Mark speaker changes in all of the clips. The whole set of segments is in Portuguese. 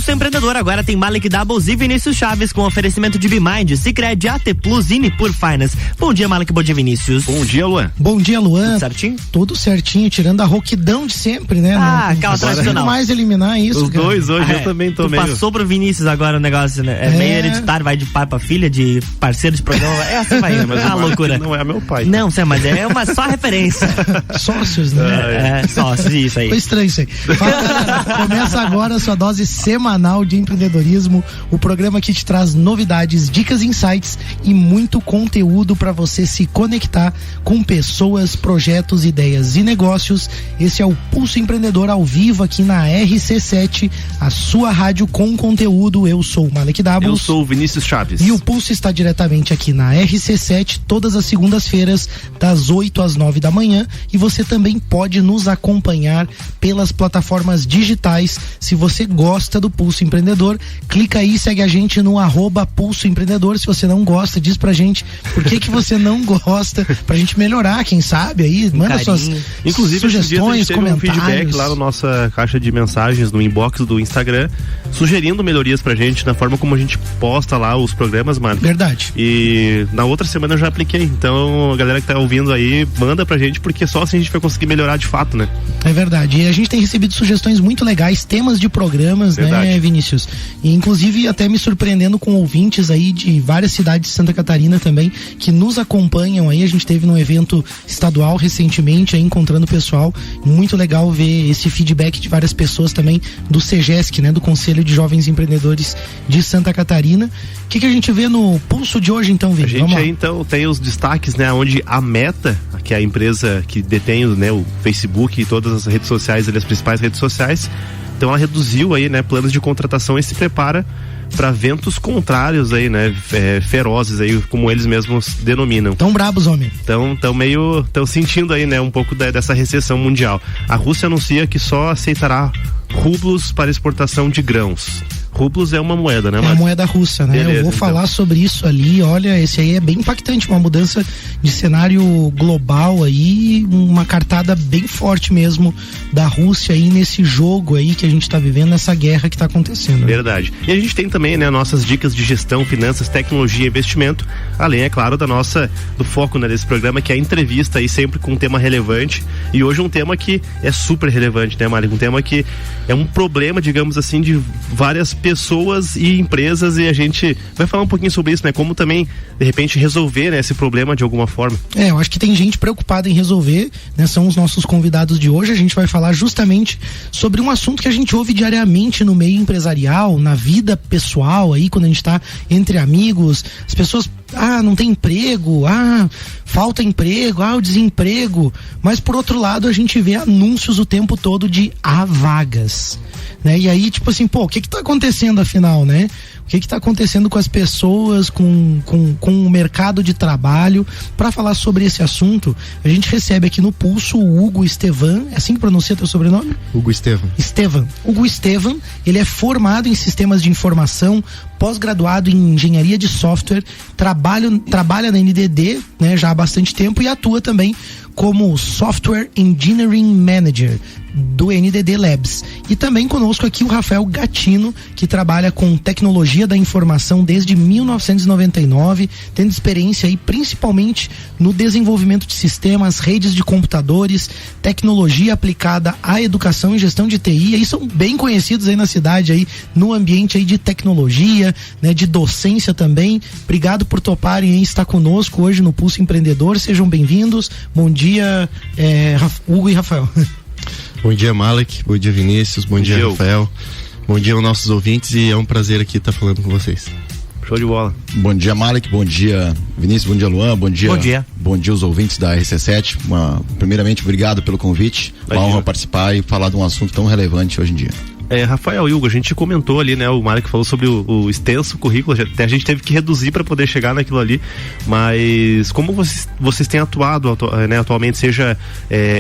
Speaker 1: Pulso Empreendedor agora tem Malek Doubles e Vinícius Chaves com oferecimento de BeMind, Sicredi, AT Plus e Nipur Finance. Bom dia, Malek, bom dia, Vinícius.
Speaker 2: Bom dia, Luan.
Speaker 3: Bom dia, Luan.
Speaker 1: Tudo certinho?
Speaker 3: Tudo certinho, tirando a rouquidão de sempre, né?
Speaker 1: Aquela tradicional.
Speaker 3: Não mais eliminar isso,
Speaker 2: os dois hoje eu também tô meio...
Speaker 1: Passou pro Vinícius agora o negócio, né? É meio hereditário, vai de pai pra filha, de parceiro de programa. Assim vai,
Speaker 2: mas
Speaker 1: uma loucura.
Speaker 2: Não é meu pai.
Speaker 1: Não, mas é uma só referência.
Speaker 3: Sócios, né?
Speaker 1: Sócios, isso aí.
Speaker 3: Foi estranho isso aí. Fala, galera, começa agora a sua dose semanal de empreendedorismo, o programa que te traz novidades, dicas, insights e muito conteúdo para você se conectar com pessoas, projetos, ideias e negócios. Esse é o Pulso Empreendedor ao vivo aqui na RC7, a sua rádio com conteúdo. Eu sou o Malek Doubles.
Speaker 2: Eu sou o Vinícius Chaves.
Speaker 3: E o Pulso está diretamente aqui na RC7 todas as segundas-feiras das 8 às 9 da manhã, e você também pode nos acompanhar pelas plataformas digitais. Se você gosta do Pulso Empreendedor, clica aí, segue a gente no @Pulso Empreendedor. Se você não gosta, diz pra gente por que você não gosta, pra gente melhorar, quem sabe aí, manda suas sugestões, comentários.
Speaker 2: Um feedback lá na nossa caixa de mensagens, no inbox do Instagram, sugerindo melhorias pra gente, na forma como a gente posta lá os programas, mano.
Speaker 3: Verdade.
Speaker 2: E na outra semana eu já apliquei, então a galera que tá ouvindo aí, manda pra gente, porque só assim a gente vai conseguir melhorar de fato, né?
Speaker 3: É verdade, e a gente tem recebido sugestões muito legais, temas de programas, verdade, né, Vinícius? E inclusive até me surpreendendo com ouvintes aí de várias cidades de Santa Catarina também, que nos acompanham aí. A gente teve num evento estadual recentemente aí, encontrando o pessoal, muito legal ver esse feedback de várias pessoas também do CEGESC, né, do Conselho de Jovens Empreendedores de Santa Catarina. O que a gente vê no Pulso de hoje então, Vini?
Speaker 2: A gente aí então tem os destaques, né, onde a Meta, que é a empresa que detém, né, o Facebook e todas as redes sociais, as principais redes sociais, então ela reduziu aí, né, planos de contratação e se prepara para ventos contrários aí, né, ferozes aí, como eles mesmos denominam.
Speaker 3: Tão brabos, homem.
Speaker 2: Tão sentindo aí, né, um pouco dessa recessão mundial. A Rússia anuncia que só aceitará rublos para exportação de grãos. Rublos é uma moeda, né?
Speaker 3: É a moeda russa, né? Beleza, eu vou falar sobre isso ali. Olha, esse aí é bem impactante, uma mudança de cenário global aí, uma cartada bem forte mesmo da Rússia aí nesse jogo aí que a gente tá vivendo, nessa guerra que tá acontecendo.
Speaker 2: Verdade. E a gente tem também, né, nossas dicas de gestão, finanças, tecnologia e investimento, além, é claro, do foco, né, desse programa, que é a entrevista aí sempre com um tema relevante, e hoje um tema que é super relevante, né, Mário? Um tema que é um problema, digamos assim, de várias pessoas e empresas, e a gente vai falar um pouquinho sobre isso, né? Como também, de repente, resolver, né, esse problema de alguma forma.
Speaker 3: Eu acho que tem gente preocupada em resolver, né? São os nossos convidados de hoje. A gente vai falar justamente sobre um assunto que a gente ouve diariamente no meio empresarial, na vida pessoal aí, quando a gente tá entre amigos, as pessoas, não tem emprego, falta emprego, o desemprego, mas por outro lado a gente vê anúncios o tempo todo de há vagas, né? E aí, tipo assim, o que tá acontecendo afinal, né? O que tá acontecendo com as pessoas, com o mercado de trabalho? Para falar sobre esse assunto, a gente recebe aqui no Pulso o Hugo Estevan. É assim que pronuncia teu sobrenome?
Speaker 4: Hugo Estevan.
Speaker 3: Hugo Estevan, ele é formado em sistemas de informação, pós-graduado em engenharia de software, trabalha na NDD, né, já há bastante tempo, e atua também como Software Engineering Manager do NDD Labs. E também conosco aqui o Rafael Gatino, que trabalha com tecnologia da informação desde 1999, tendo experiência aí principalmente no desenvolvimento de sistemas, redes de computadores, tecnologia aplicada à educação e gestão de TI. Aí são bem conhecidos aí na cidade, aí no ambiente aí de tecnologia, né, de docência também. Obrigado por toparem aí estar conosco hoje no Pulso Empreendedor. Sejam bem-vindos. Bom dia, Hugo e Rafael.
Speaker 4: Bom dia, Malek. Bom dia, Vinícius. Bom dia, Rafael. Bom dia aos nossos ouvintes, e é um prazer aqui estar falando com vocês.
Speaker 2: Show de bola.
Speaker 5: Bom dia, Malek. Bom dia, Vinícius. Bom dia, Luan. Bom dia. Bom dia aos ouvintes da RC7. Primeiramente, obrigado pelo convite. Uma honra participar e falar de um assunto tão relevante hoje em dia.
Speaker 2: Rafael e Hugo, a gente comentou ali, né, o Mário que falou sobre o extenso currículo, até a gente teve que reduzir para poder chegar naquilo ali, mas como vocês têm atuado, né, atualmente, seja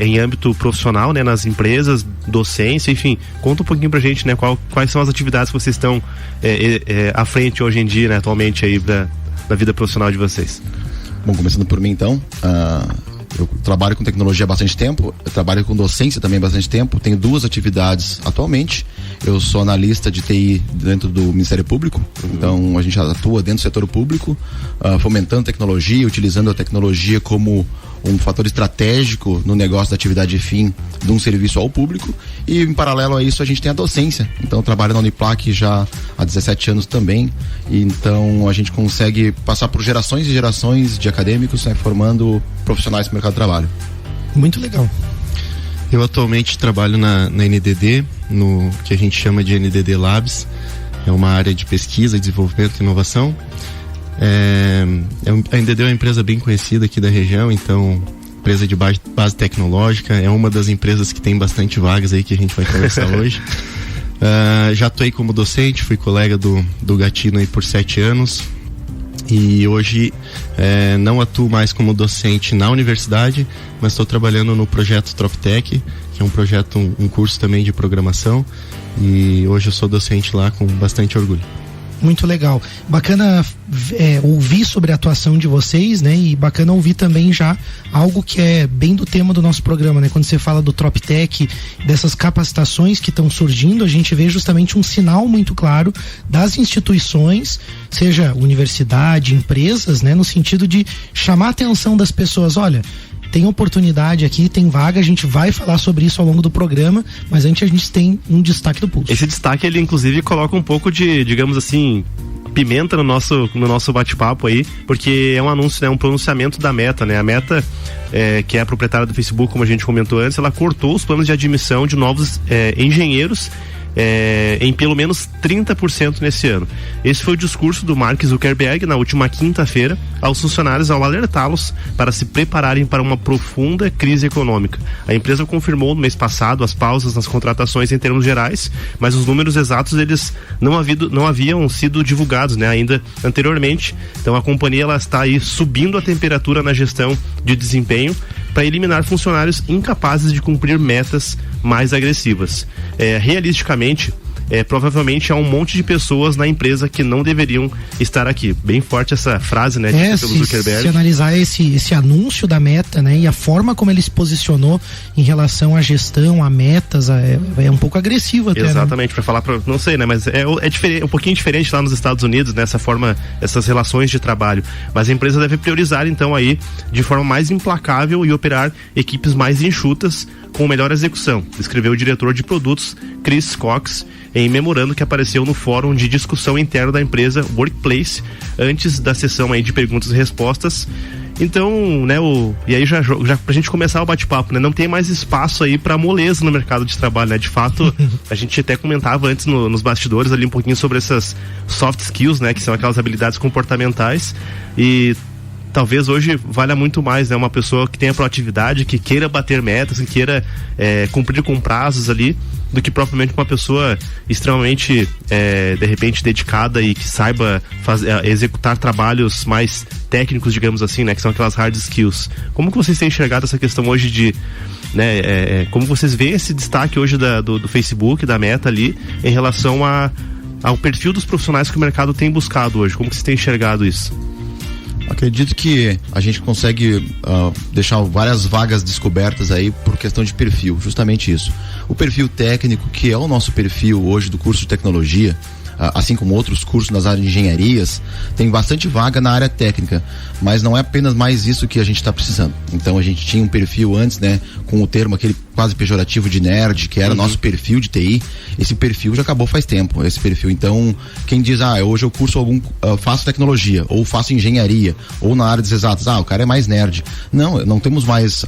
Speaker 2: em âmbito profissional, né, nas empresas, docência, enfim, conta um pouquinho pra gente, né, quais são as atividades que vocês estão à frente hoje em dia, né, atualmente aí da vida profissional de vocês.
Speaker 5: Bom, começando por mim então, Eu trabalho com tecnologia há bastante tempo, eu trabalho com docência também há bastante tempo, tenho 2 atividades atualmente. Eu sou analista de TI dentro do Ministério Público, então a gente atua dentro do setor público, fomentando tecnologia, utilizando a tecnologia como um fator estratégico no negócio da atividade fim de um serviço ao público, e em paralelo a isso a gente tem a docência. Então eu trabalho na Uniplac já há 17 anos também, e então a gente consegue passar por gerações e gerações de acadêmicos, né, formando profissionais para o mercado de trabalho.
Speaker 3: Muito legal.
Speaker 4: Eu atualmente trabalho na NDD, no que a gente chama de NDD Labs, é uma área de pesquisa, desenvolvimento e inovação. A NDD é uma empresa bem conhecida aqui da região, então empresa de base tecnológica, é uma das empresas que tem bastante vagas aí que a gente vai conversar hoje. Já atuei como docente, fui colega do Gatino aí por 7 anos e hoje não atuo mais como docente na universidade, mas estou trabalhando no projeto Troptec, que é um projeto, um curso também de programação, e hoje eu sou docente lá com bastante orgulho.
Speaker 3: Muito legal. Bacana ouvir sobre a atuação de vocês, né? E bacana ouvir também já algo que é bem do tema do nosso programa, né? Quando você fala do Troptec, dessas capacitações que estão surgindo, a gente vê justamente um sinal muito claro das instituições, seja universidade, empresas, né? No sentido de chamar a atenção das pessoas. Olha, tem oportunidade aqui, tem vaga, a gente vai falar sobre isso ao longo do programa, mas antes a gente tem um destaque do Pulso.
Speaker 2: Esse destaque, ele inclusive coloca um pouco de, digamos assim, pimenta no nosso bate-papo aí, porque é um anúncio, né, um pronunciamento da Meta, né? A Meta, que é a proprietária do Facebook, como a gente comentou antes, ela cortou os planos de admissão de novos engenheiros em pelo menos 30% nesse ano. Esse foi o discurso do Mark Zuckerberg na última quinta-feira aos funcionários, ao alertá-los para se prepararem para uma profunda crise econômica. A empresa confirmou no mês passado as pausas nas contratações em termos gerais, mas os números exatos eles não haviam sido divulgados, né, ainda anteriormente. Então a companhia ela está aí subindo a temperatura na gestão de desempenho para eliminar funcionários incapazes de cumprir metas mais agressivas. Realisticamente, provavelmente há um monte de pessoas na empresa que não deveriam estar aqui. Bem forte essa frase, né, dita pelo Zuckerberg.
Speaker 3: Se analisar esse anúncio da Meta, né, e a forma como ele se posicionou em relação à gestão, a metas, é um pouco agressivo até.
Speaker 2: Exatamente, né? Para falar, não sei, né, mas é diferente, um pouquinho diferente lá nos Estados Unidos, né, essa forma, essas relações de trabalho. Mas a empresa deve priorizar, então, aí, de forma mais implacável e operar equipes mais enxutas com melhor execução, escreveu o diretor de produtos Chris Cox em memorando que apareceu no fórum de discussão interna da empresa Workplace antes da sessão aí de perguntas e respostas. Então, né, e aí já pra gente começar o bate-papo, né, não tem mais espaço aí pra moleza no mercado de trabalho, né, de fato, a gente até comentava antes nos bastidores ali um pouquinho sobre essas soft skills, né, que são aquelas habilidades comportamentais, e talvez hoje valha muito mais, né, uma pessoa que tenha proatividade, que queira bater metas, que queira cumprir com prazos ali, do que propriamente uma pessoa extremamente de repente dedicada e que saiba executar trabalhos mais técnicos, digamos assim, né, que são aquelas hard skills. Como que vocês têm enxergado essa questão hoje de, né, como vocês veem esse destaque hoje do Facebook, da Meta ali, em relação ao perfil dos profissionais que o mercado tem buscado hoje? Como que vocês têm enxergado isso?
Speaker 5: Acredito que a gente consegue deixar várias vagas descobertas aí por questão de perfil, justamente isso. O perfil técnico, que é o nosso perfil hoje do curso de tecnologia, assim como outros cursos nas áreas de engenharias, tem bastante vaga na área técnica, mas não é apenas mais isso que a gente está precisando. Então a gente tinha um perfil antes, né, com o termo aquele quase pejorativo de nerd, que era nosso perfil de TI. Esse perfil já acabou faz tempo, esse perfil. Então, quem diz, hoje eu curso faço tecnologia, ou faço engenharia, ou na área das exatas, o cara é mais nerd. Não temos mais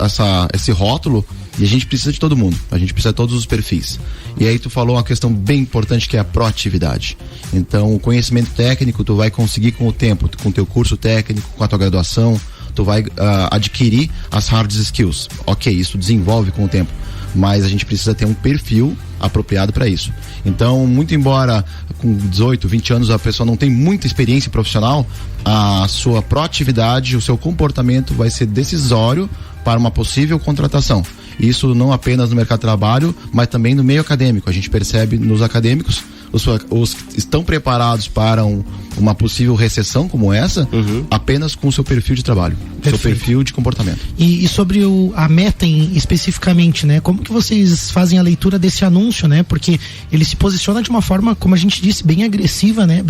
Speaker 5: esse rótulo, e a gente precisa de todo mundo, a gente precisa de todos os perfis. E aí tu falou uma questão bem importante, que é a proatividade. Então, o conhecimento técnico tu vai conseguir com o tempo, com o teu curso técnico, com a tua graduação, tu vai adquirir as hard skills. Ok, isso desenvolve com o tempo, mas a gente precisa ter um perfil apropriado para isso. Então, muito embora com 18, 20 anos a pessoa não tem muita experiência profissional, a sua proatividade, o seu comportamento vai ser decisório para uma possível contratação. Isso não apenas no mercado de trabalho, mas também no meio acadêmico. A gente percebe nos acadêmicos, os que estão preparados para uma possível recessão como essa, apenas com o seu perfil de trabalho. seu perfil de comportamento.
Speaker 3: E sobre a meta especificamente, né? Como que vocês fazem a leitura desse anúncio, né? Porque ele se posiciona de uma forma, como a gente disse, bem agressiva, né?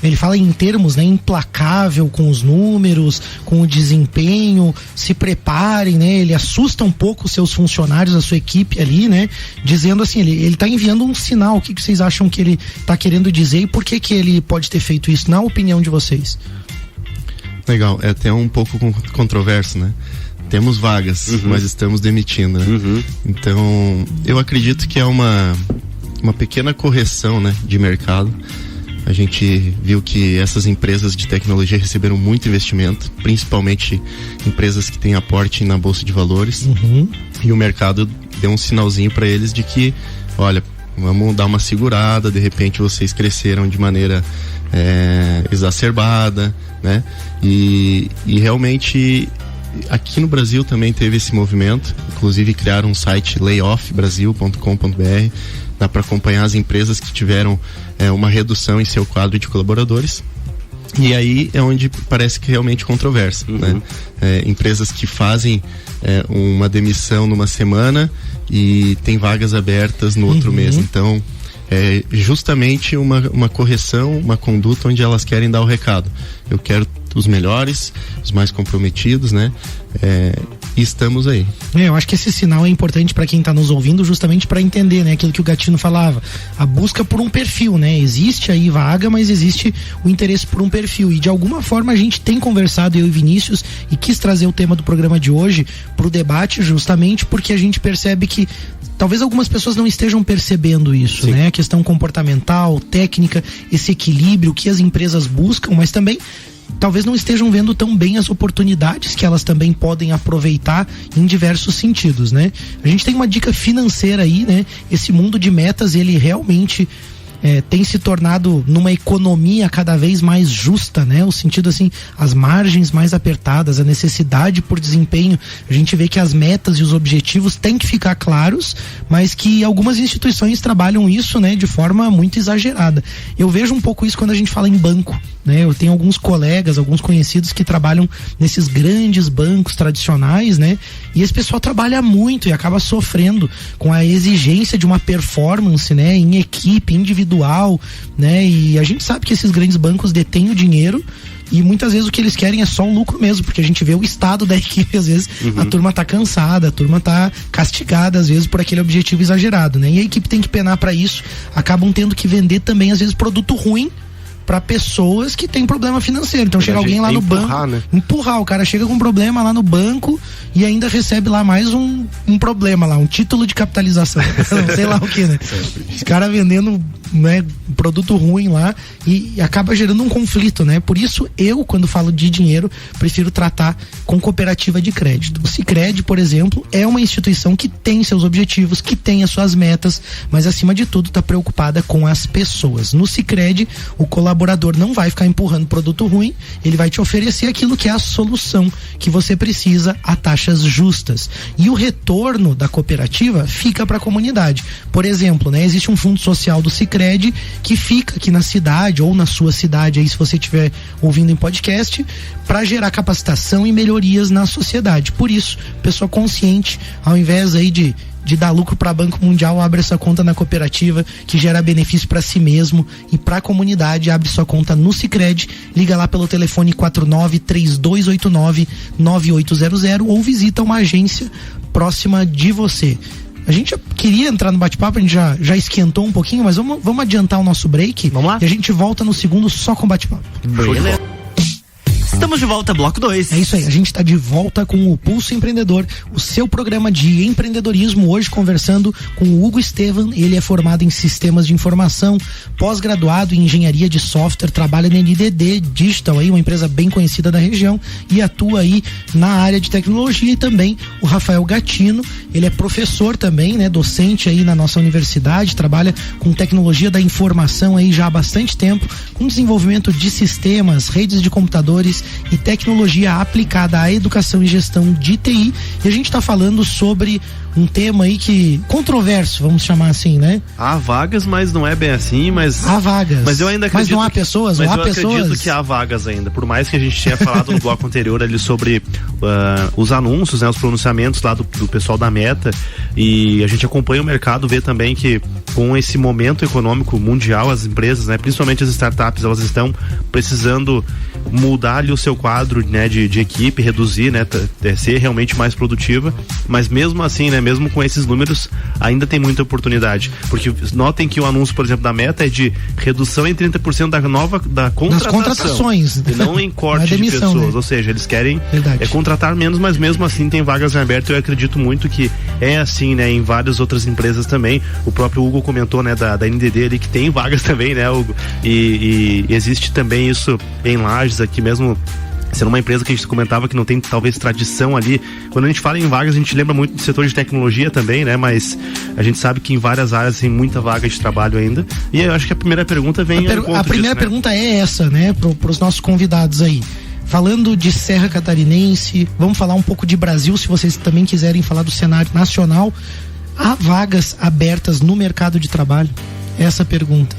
Speaker 3: Ele fala em termos, né? Implacável com os números, com o desempenho, se preparem, né? Ele assusta um pouco os seus funcionários, a sua equipe ali, né? Dizendo assim, ele tá enviando um sinal. O que vocês acham que ele tá querendo dizer e por que ele pode ter feito isso, na opinião de vocês?
Speaker 4: Legal, é até um pouco controverso, né? Temos vagas, mas estamos demitindo, né? Então, eu acredito que é uma pequena correção, né, de mercado. A gente viu que essas empresas de tecnologia receberam muito investimento, principalmente empresas que têm aporte na Bolsa de Valores. E o mercado deu um sinalzinho para eles de que, olha, vamos dar uma segurada, de repente vocês cresceram de maneira exacerbada, né? E realmente aqui no Brasil também teve esse movimento, inclusive criaram um site layoffbrasil.com.br, dá para acompanhar as empresas que tiveram uma redução em seu quadro de colaboradores. E aí é onde parece que realmente controverso, né? Empresas que fazem uma demissão numa semana e tem vagas abertas no outro mês. Então, é justamente uma correção, uma conduta onde elas querem dar o recado. Eu quero os melhores, os mais comprometidos, né? E estamos aí.
Speaker 3: Eu acho que esse sinal é importante para quem está nos ouvindo, justamente para entender, né, aquilo que o Gatino falava, a busca por um perfil, né? Existe aí vaga, mas existe o interesse por um perfil, e de alguma forma a gente tem conversado, eu e Vinícius, e quis trazer o tema do programa de hoje para o debate, justamente porque a gente percebe que talvez algumas pessoas não estejam percebendo isso, né? A questão comportamental, técnica, esse equilíbrio que as empresas buscam, mas também talvez não estejam vendo tão bem as oportunidades que elas também podem aproveitar em diversos sentidos, né? A gente tem uma dica financeira aí, né? Esse mundo de metas, ele realmente tem se tornado numa economia cada vez mais justa, né? O sentido assim, as margens mais apertadas, a necessidade por desempenho. A gente vê que as metas e os objetivos têm que ficar claros, mas que algumas instituições trabalham isso, né, de forma muito exagerada. Eu vejo um pouco isso quando a gente fala em banco, né? Eu tenho alguns colegas, alguns conhecidos que trabalham nesses grandes bancos tradicionais, né? E esse pessoal trabalha muito e acaba sofrendo com a exigência de uma performance, né, em equipe, individual, né? E a gente sabe que esses grandes bancos detêm o dinheiro e muitas vezes o que eles querem é só um lucro mesmo, porque a gente vê o estado da equipe, às vezes a turma tá cansada, a turma tá castigada às vezes por aquele objetivo exagerado, né? E a equipe tem que penar para isso, acabam tendo que vender também às vezes produto ruim para pessoas que têm problema financeiro. Então chega alguém lá no banco, né? Empurrar, o cara chega com um problema lá no banco e ainda recebe lá mais um problema lá, um título de capitalização, não sei lá o que, né? Os caras vendendo, né, produto ruim lá e acaba gerando um conflito, né? Por isso eu, quando falo de dinheiro, prefiro tratar com cooperativa de crédito. O Sicredi, por exemplo, é uma instituição que tem seus objetivos, que tem as suas metas, mas acima de tudo está preocupada com as pessoas. No Sicredi, o colaborador não vai ficar empurrando produto ruim, ele vai te oferecer aquilo que é a solução que você precisa a taxas justas. E o retorno da cooperativa fica para a comunidade. Por exemplo, né, existe um fundo social do Sicredi que fica aqui na cidade ou na sua cidade, aí se você estiver ouvindo em podcast, para gerar capacitação e melhorias na sociedade. Por isso, pessoa consciente, ao invés aí de dar lucro para Banco Mundial, abre essa conta na cooperativa que gera benefício para si mesmo e para a comunidade. Abre sua conta no Sicredi, liga lá pelo telefone 49-3289-9800 ou visita uma agência próxima de você. A gente já queria entrar no bate-papo, a gente já esquentou um pouquinho, mas vamos adiantar o nosso break.
Speaker 1: Vamos lá?
Speaker 3: E a gente volta no segundo só com bate-papo.
Speaker 1: Beleza. Estamos de volta, bloco 2.
Speaker 3: É isso aí, a gente está de volta com o Pulso Empreendedor, o seu programa de empreendedorismo, hoje conversando com o Hugo Estevam. Ele é formado em sistemas de informação, pós-graduado em engenharia de software, trabalha na NDD Digital, aí, uma empresa bem conhecida da região, e atua aí na área de tecnologia. E também o Rafael Gatino, ele é professor também, né, docente aí na nossa universidade, trabalha com tecnologia da informação aí já há bastante tempo, com desenvolvimento de sistemas, redes de computadores e tecnologia aplicada à educação e gestão de TI. E a gente está falando sobre um tema aí que controverso, vamos chamar assim, né?
Speaker 2: Há vagas, mas não é bem assim, mas...
Speaker 3: Há vagas.
Speaker 2: Mas eu ainda acredito...
Speaker 3: Mas não há pessoas,
Speaker 2: mas
Speaker 3: ou há
Speaker 2: eu
Speaker 3: pessoas...
Speaker 2: acredito que há vagas ainda. Por mais que a gente tenha falado no bloco anterior ali sobre os anúncios, né? Os pronunciamentos lá do pessoal da Meta, e a gente acompanha o mercado, vê também que com esse momento econômico mundial, as empresas, né? Principalmente as startups, elas estão precisando mudar ali o seu quadro, né? De equipe, reduzir, né? Ser realmente mais produtiva, mas mesmo assim, né? Mesmo com esses números, ainda tem muita oportunidade, porque notem que o anúncio, por exemplo, da Meta é de redução em 30% da contratação.
Speaker 3: Das contratações.
Speaker 2: E não em corte
Speaker 3: demissão,
Speaker 2: de pessoas,
Speaker 3: né?
Speaker 2: ou seja, eles querem
Speaker 3: Verdade.
Speaker 2: contratar menos, mas mesmo assim tem vagas em aberto. Eu acredito muito que é assim, né? Em várias outras empresas também. O próprio Hugo comentou, né? Da NDD ali, que tem vagas também, né, Hugo? E existe também isso em Lages aqui mesmo, sendo uma empresa que a gente comentava que não tem talvez tradição ali. Quando a gente fala em vagas, a gente lembra muito do setor de tecnologia também, né? Mas a gente sabe que em várias áreas tem muita vaga de trabalho ainda. E eu acho que a primeira pergunta vem
Speaker 3: a primeira pergunta é essa, né? Para os nossos convidados aí. Falando de Serra Catarinense, vamos falar um pouco de Brasil, se vocês também quiserem falar do cenário nacional. Há vagas abertas no mercado de trabalho? Essa pergunta.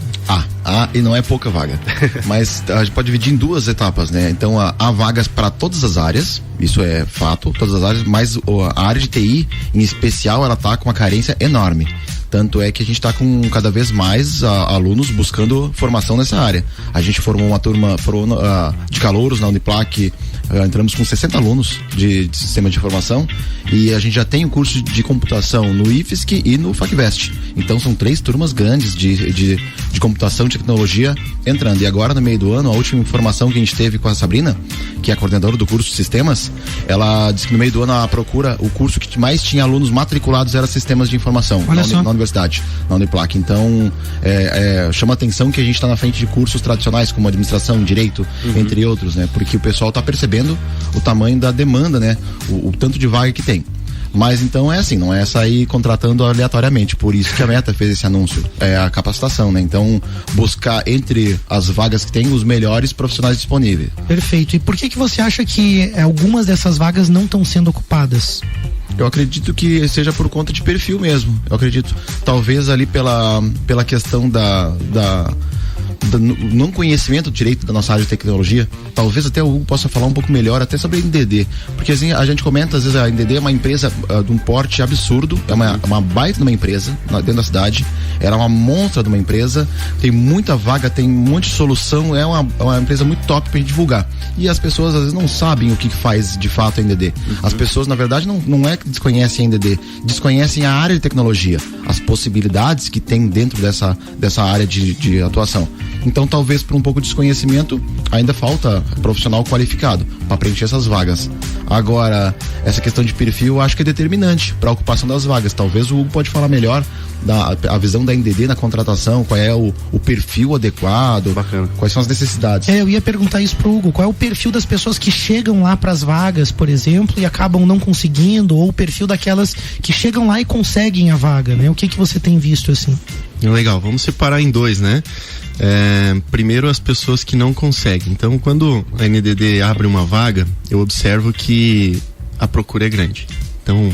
Speaker 5: E não é pouca vaga, mas a gente pode dividir em duas etapas, né? Então há vagas para todas as áreas, isso é fato, todas as áreas, mas a área de TI em especial, ela tá com uma carência enorme. Tanto é que a gente está com cada vez mais alunos buscando formação nessa área. A gente formou uma turma de calouros na Uniplac, entramos com 60 alunos de sistema de informação, e a gente já tem o curso de computação no IFSC e no FACVEST. Então são 3 turmas grandes de computação e tecnologia entrando. E agora, no meio do ano, a última informação que a gente teve com a Sabrina, que é a coordenadora do curso de sistemas, ela disse que no meio do ano o curso que mais tinha alunos matriculados era sistemas de informação na universidade, na Uniplac. Então chama atenção que a gente está na frente de cursos tradicionais como administração, direito, entre outros, né? Porque o pessoal está percebendo o tamanho da demanda, né? O tanto de vaga que tem. Mas então é assim, não é sair contratando aleatoriamente, por isso que a Meta fez esse anúncio, é a capacitação, né? Então buscar entre as vagas que tem os melhores profissionais disponíveis.
Speaker 3: Perfeito. E por que você acha que algumas dessas vagas não estão sendo ocupadas?
Speaker 5: Eu acredito que seja por conta de perfil mesmo. Eu acredito, talvez ali pela questão do não conhecimento direito da nossa área de tecnologia. Talvez até o Hugo possa falar um pouco melhor até sobre a NDD, porque assim, a gente comenta às vezes a NDD é uma empresa de um porte absurdo, é uma baita de uma empresa dentro da cidade, era uma monstra de uma empresa, tem muita vaga, tem um monte de solução, é uma empresa muito top pra gente divulgar, e as pessoas às vezes não sabem o que faz de fato a NDD. As pessoas na verdade não é que desconhecem a NDD, desconhecem a área de tecnologia, as possibilidades que tem dentro dessa área de atuação. Então talvez por um pouco de desconhecimento ainda falta profissional qualificado para preencher essas vagas. Agora, essa questão de perfil eu acho que é determinante para a ocupação das vagas. Talvez o Hugo pode falar melhor a visão da NDD na contratação, qual é o perfil adequado.
Speaker 2: Bacana.
Speaker 5: Quais são as necessidades.
Speaker 3: Eu ia perguntar isso pro Hugo, qual é o perfil das pessoas que chegam lá para as vagas, por exemplo, e acabam não conseguindo, ou o perfil daquelas que chegam lá e conseguem a vaga, né? O que você tem visto assim?
Speaker 4: Legal, vamos separar em 2, né? Primeiro, as pessoas que não conseguem. Então, quando a NDD abre uma vaga, eu observo que a procura é grande. Então,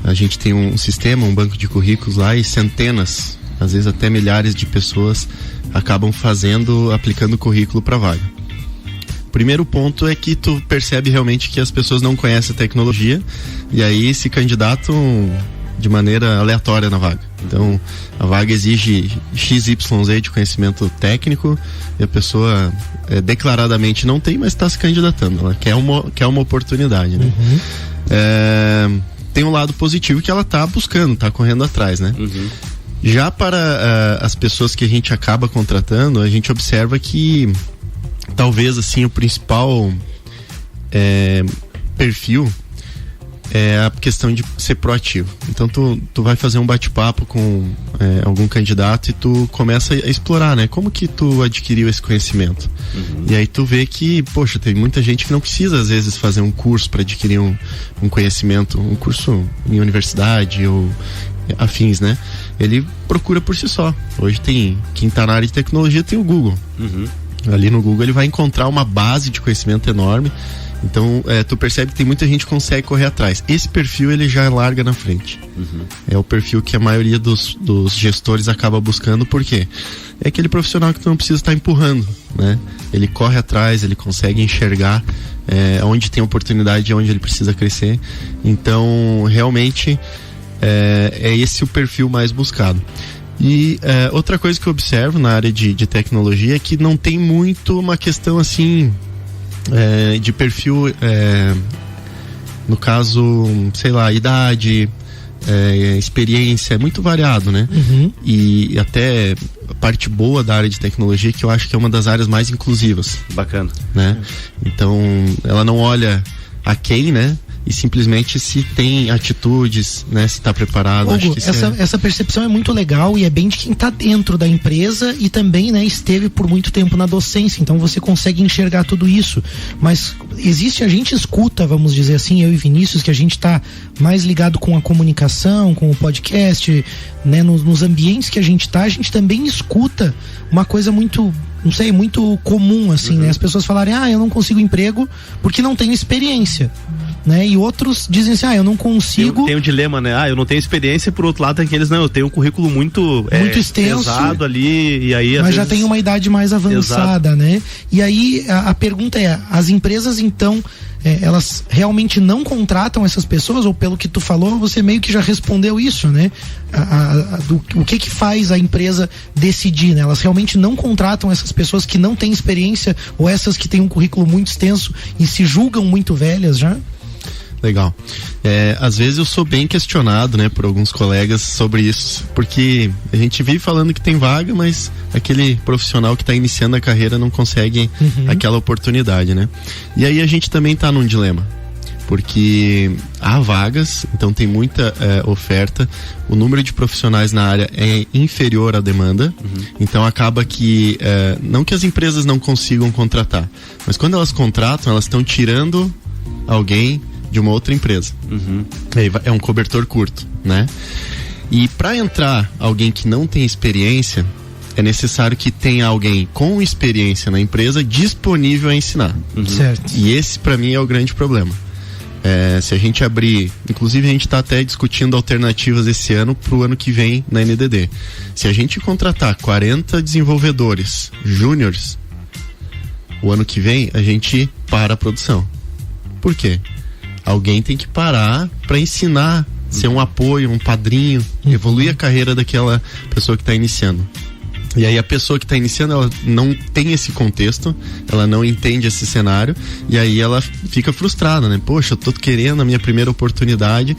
Speaker 4: a gente tem um sistema, um banco de currículos lá, e centenas, às vezes até milhares de pessoas acabam aplicando o currículo para vaga. Primeiro ponto é que tu percebe realmente que as pessoas não conhecem a tecnologia e aí se candidatam de maneira aleatória na vaga. Então, a vaga exige XYZ de conhecimento técnico e a pessoa declaradamente não tem, mas está se candidatando. Ela quer uma oportunidade, né? Tem um lado positivo que ela está buscando, está correndo atrás, né? Já para as pessoas que a gente acaba contratando, a gente observa que talvez assim o principal perfil é a questão de ser proativo. Então tu vai fazer um bate-papo com algum candidato e tu começa a explorar, né? Como que tu adquiriu esse conhecimento? E aí tu vê que, poxa, tem muita gente que não precisa às vezes fazer um curso para adquirir um conhecimento, um curso em universidade ou afins, né? Ele procura por si só. Hoje quem tá na área de tecnologia tem o Google. Ali no Google ele vai encontrar uma base de conhecimento enorme. Então, tu percebe que tem muita gente que consegue correr atrás. Esse perfil ele já larga na frente. É o perfil que a maioria dos gestores acaba buscando, por quê? É aquele profissional que tu não precisa estar empurrando, né? Ele corre atrás, ele consegue enxergar onde tem oportunidade e onde ele precisa crescer. Então, realmente, é esse o perfil mais buscado. E outra coisa que eu observo na área de tecnologia é que não tem muito uma questão assim de perfil, no caso, sei lá, idade, experiência, é muito variado, né? E até a parte boa da área de tecnologia que eu acho que é uma das áreas mais inclusivas.
Speaker 2: Bacana.
Speaker 4: Né? Então, ela não olha a quem, né? E simplesmente se tem atitudes, né? Se está preparado.
Speaker 3: Hugo,
Speaker 4: acho que
Speaker 3: essa percepção é muito legal e é bem de quem está dentro da empresa e também, né, esteve por muito tempo na docência, então você consegue enxergar tudo isso. Mas a gente escuta, vamos dizer assim, eu e Vinícius, que a gente está mais ligado com a comunicação, com o podcast, né, nos ambientes que a gente também escuta uma coisa muito, não sei, muito comum, assim, né? As pessoas falarem, eu não consigo emprego porque não tenho experiência. Né? E outros dizem assim, eu não consigo.
Speaker 2: Tem um dilema, né? Eu não tenho experiência, por outro lado tem aqueles, eu tenho um currículo muito
Speaker 3: extenso,
Speaker 2: pesado ali, e aí
Speaker 3: mas já tem uma idade mais avançada. Exato. Né? E aí a pergunta é, as empresas então, elas realmente não contratam essas pessoas, ou pelo que tu falou, você meio que já respondeu isso, né? O que faz a empresa decidir, né? Elas realmente não contratam essas pessoas que não têm experiência, ou essas que têm um currículo muito extenso e se julgam muito velhas já?
Speaker 4: Legal. Às vezes eu sou bem questionado, né, por alguns colegas sobre isso, porque a gente vive falando que tem vaga, mas aquele profissional que está iniciando a carreira não consegue aquela oportunidade, né? E aí a gente também está num dilema, porque há vagas, então tem muita oferta, o número de profissionais na área é inferior à demanda, então acaba que, não que as empresas não consigam contratar, mas quando elas contratam, elas estão tirando alguém de uma outra empresa. É um cobertor curto, né? E para entrar alguém que não tem experiência, é necessário que tenha alguém com experiência na empresa disponível a ensinar.
Speaker 3: Certo.
Speaker 4: E esse para mim é o grande problema. Se a gente abrir, inclusive a gente está até discutindo alternativas esse ano para o ano que vem na NDD. Se a gente contratar 40 desenvolvedores júniores, o ano que vem a gente para a produção. Por quê? Alguém tem que parar para ensinar, ser um apoio, um padrinho, evoluir a carreira daquela pessoa que está iniciando. E aí a pessoa que está iniciando, ela não tem esse contexto, ela não entende esse cenário, e aí ela fica frustrada, né? Poxa, eu tô querendo a minha primeira oportunidade,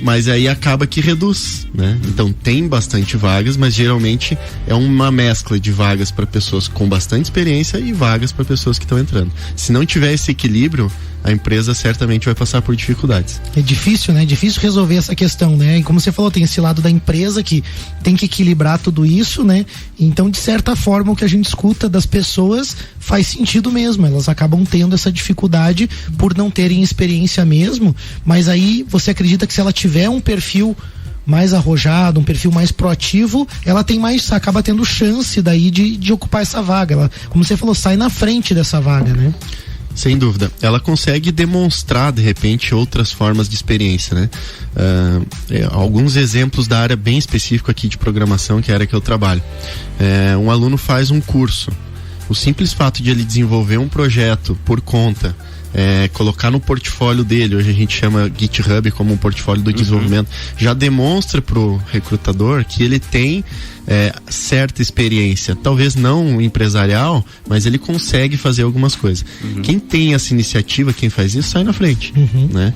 Speaker 4: mas aí acaba que reduz, né? Então tem bastante vagas, mas geralmente é uma mescla de vagas para pessoas com bastante experiência e vagas para pessoas que estão entrando. Se não tiver esse equilíbrio, a empresa certamente vai passar por dificuldades.
Speaker 3: É difícil, né? Difícil resolver essa questão, né? E como você falou, tem esse lado da empresa que tem que equilibrar tudo isso, né? Então, de certa forma, o que a gente escuta das pessoas faz sentido mesmo. Elas acabam tendo essa dificuldade por não terem experiência mesmo, mas aí você acredita que se ela tiver um perfil mais arrojado, um perfil mais proativo, ela tem mais, acaba tendo chance daí de ocupar essa vaga. Ela, como você falou, sai na frente dessa vaga, né?
Speaker 4: Sem dúvida. Ela consegue demonstrar, de repente, outras formas de experiência, né? Alguns exemplos da área bem específica aqui de programação, que é a área que eu trabalho. Um aluno faz um curso. O simples fato de ele desenvolver um projeto por conta, colocar no portfólio dele, hoje a gente chama GitHub como um portfólio do desenvolvimento, já demonstra pro recrutador que ele tem certa experiência, talvez não empresarial, mas ele consegue fazer algumas coisas. Quem tem essa iniciativa, quem faz isso, sai na frente, né?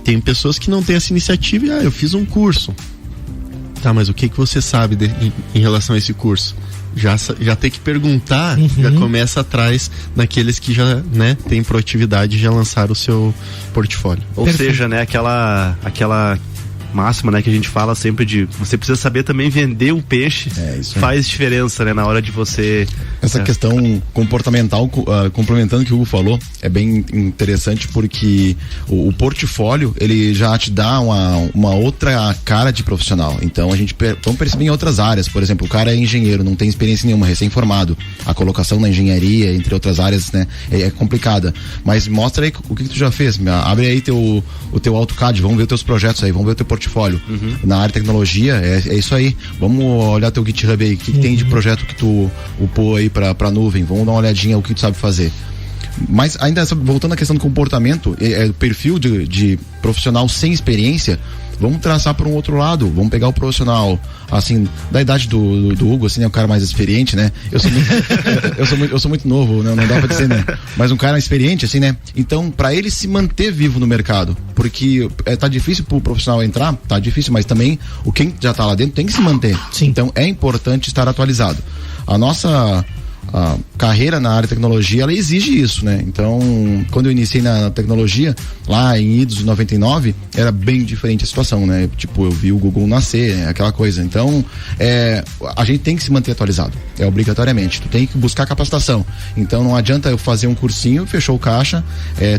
Speaker 4: Tem pessoas que não têm essa iniciativa e eu fiz um curso. Tá, mas o que você sabe em relação a esse curso? Já tem que perguntar, já começa atrás daqueles que já, né, têm proatividade e já lançaram o seu portfólio.
Speaker 2: Ou seja, né, aquela máxima, né, que a gente fala sempre de você precisa saber também vender um peixe, faz diferença, né, na hora de você
Speaker 5: Essa questão comportamental, complementando o que o Hugo falou, é bem interessante porque o portfólio, ele já te dá uma outra cara de profissional. Então a gente vamos perceber em outras áreas, por exemplo, o cara é engenheiro, não tem experiência nenhuma, recém-formado. A colocação na engenharia, entre outras áreas, né, é complicada. Mas mostra aí o que tu já fez. Abre aí o teu AutoCAD, vamos ver os teus projetos aí, vamos ver o teu portfólio. Na área de tecnologia, é isso aí. Vamos olhar teu GitHub aí, o que tem de projeto que tu upou aí pra nuvem, vamos dar uma olhadinha o que tu sabe fazer. Mas ainda voltando à questão do comportamento, o perfil de profissional sem experiência, vamos traçar por um outro lado, vamos pegar o profissional, assim, da idade do Hugo, assim, né, o cara mais experiente, né, eu sou muito novo, né? Não dá pra dizer, né, mas um cara experiente, assim, né, então, pra ele se manter vivo no mercado, porque tá difícil pro profissional entrar, tá difícil, mas também quem já tá lá dentro tem que se manter. Sim. Então, é importante estar atualizado. A nossa carreira na área de tecnologia, ela exige isso, né? Então, quando eu iniciei na tecnologia, lá em idos de 99, era bem diferente a situação, né? Tipo, eu vi o Google nascer, aquela coisa. Então, a gente tem que se manter atualizado, obrigatoriamente. Tu tem que buscar capacitação. Então, não adianta eu fazer um cursinho, fechou o caixa,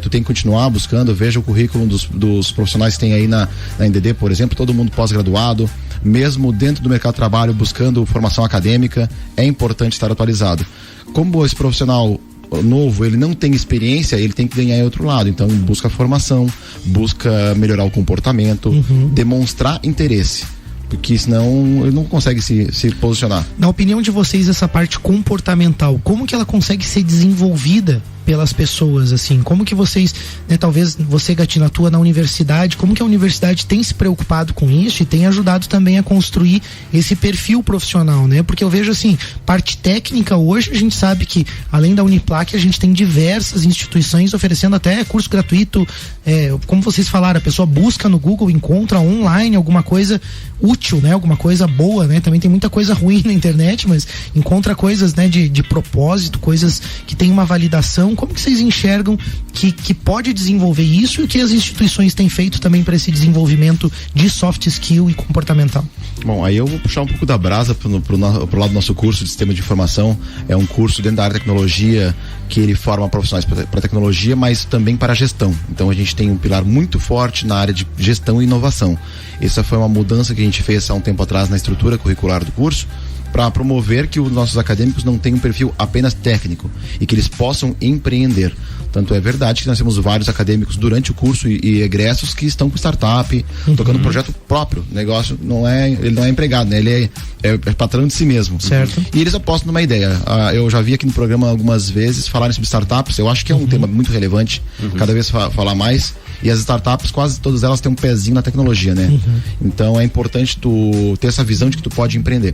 Speaker 5: tu tem que continuar buscando, veja o currículo dos profissionais que tem aí na NDD, por exemplo, todo mundo pós-graduado, mesmo dentro do mercado de trabalho, buscando formação acadêmica, é importante estar atualizado. Como esse profissional novo, ele não tem experiência, ele tem que ganhar em outro lado. Então, busca formação, busca melhorar o comportamento, demonstrar interesse. Porque senão ele não consegue se posicionar.
Speaker 3: Na opinião de vocês, essa parte comportamental, como que ela consegue ser desenvolvida pelas pessoas, assim? Como que vocês, né, talvez você, Gatino, atua na universidade, como que a universidade tem se preocupado com isso e tem ajudado também a construir esse perfil profissional, né? Porque eu vejo, assim, parte técnica hoje, a gente sabe que, além da Uniplac, a gente tem diversas instituições oferecendo até curso gratuito, como vocês falaram, a pessoa busca no Google, encontra online alguma coisa útil, né? Alguma coisa boa, né? Também tem muita coisa ruim na internet, mas encontra coisas, né, de propósito, coisas que tem uma validação. Como que vocês enxergam que pode desenvolver isso e o que as instituições têm feito também para esse desenvolvimento de soft skill e comportamental?
Speaker 5: Bom, aí eu vou puxar um pouco da brasa pro lado do nosso curso de sistema de informação. É um curso dentro da área de tecnologia que ele forma profissionais para tecnologia, mas também para gestão. Então a gente tem um pilar muito forte na área de gestão e inovação. Essa foi uma mudança que a gente fez há um tempo atrás na estrutura curricular do curso, para promover que os nossos acadêmicos não tenham um perfil apenas técnico e que eles possam empreender. Tanto é verdade que nós temos vários acadêmicos durante o curso e egressos que estão com startup, tocando um projeto próprio. O negócio ele não é empregado, né? Ele é patrão de si mesmo.
Speaker 3: Certo.
Speaker 5: E eles apostam numa ideia. Eu já vi aqui no programa algumas vezes falarem sobre startups. Eu acho que é um tema muito relevante, cada vez falar mais. E as startups, quase todas elas têm um pezinho na tecnologia, né? Então é importante tu ter essa visão de que tu pode empreender.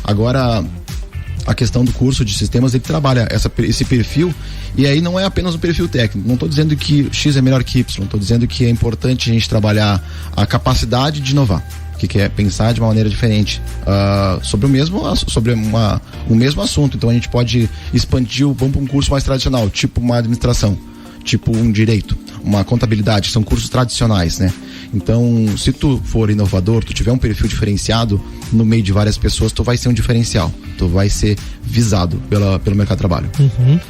Speaker 5: Agora, a questão do curso de sistemas, ele trabalha esse perfil, e aí não é apenas um perfil técnico. Não estou dizendo que X é melhor que Y, estou dizendo que é importante a gente trabalhar a capacidade de inovar, que é pensar de uma maneira diferente sobre o mesmo assunto. Então a gente pode expandir, vamos para um curso mais tradicional, tipo uma administração, tipo um direito, uma contabilidade, são cursos tradicionais, né? Então, se tu for inovador, tu tiver um perfil diferenciado no meio de várias pessoas, tu vai ser um diferencial, tu vai ser visado pelo mercado de trabalho.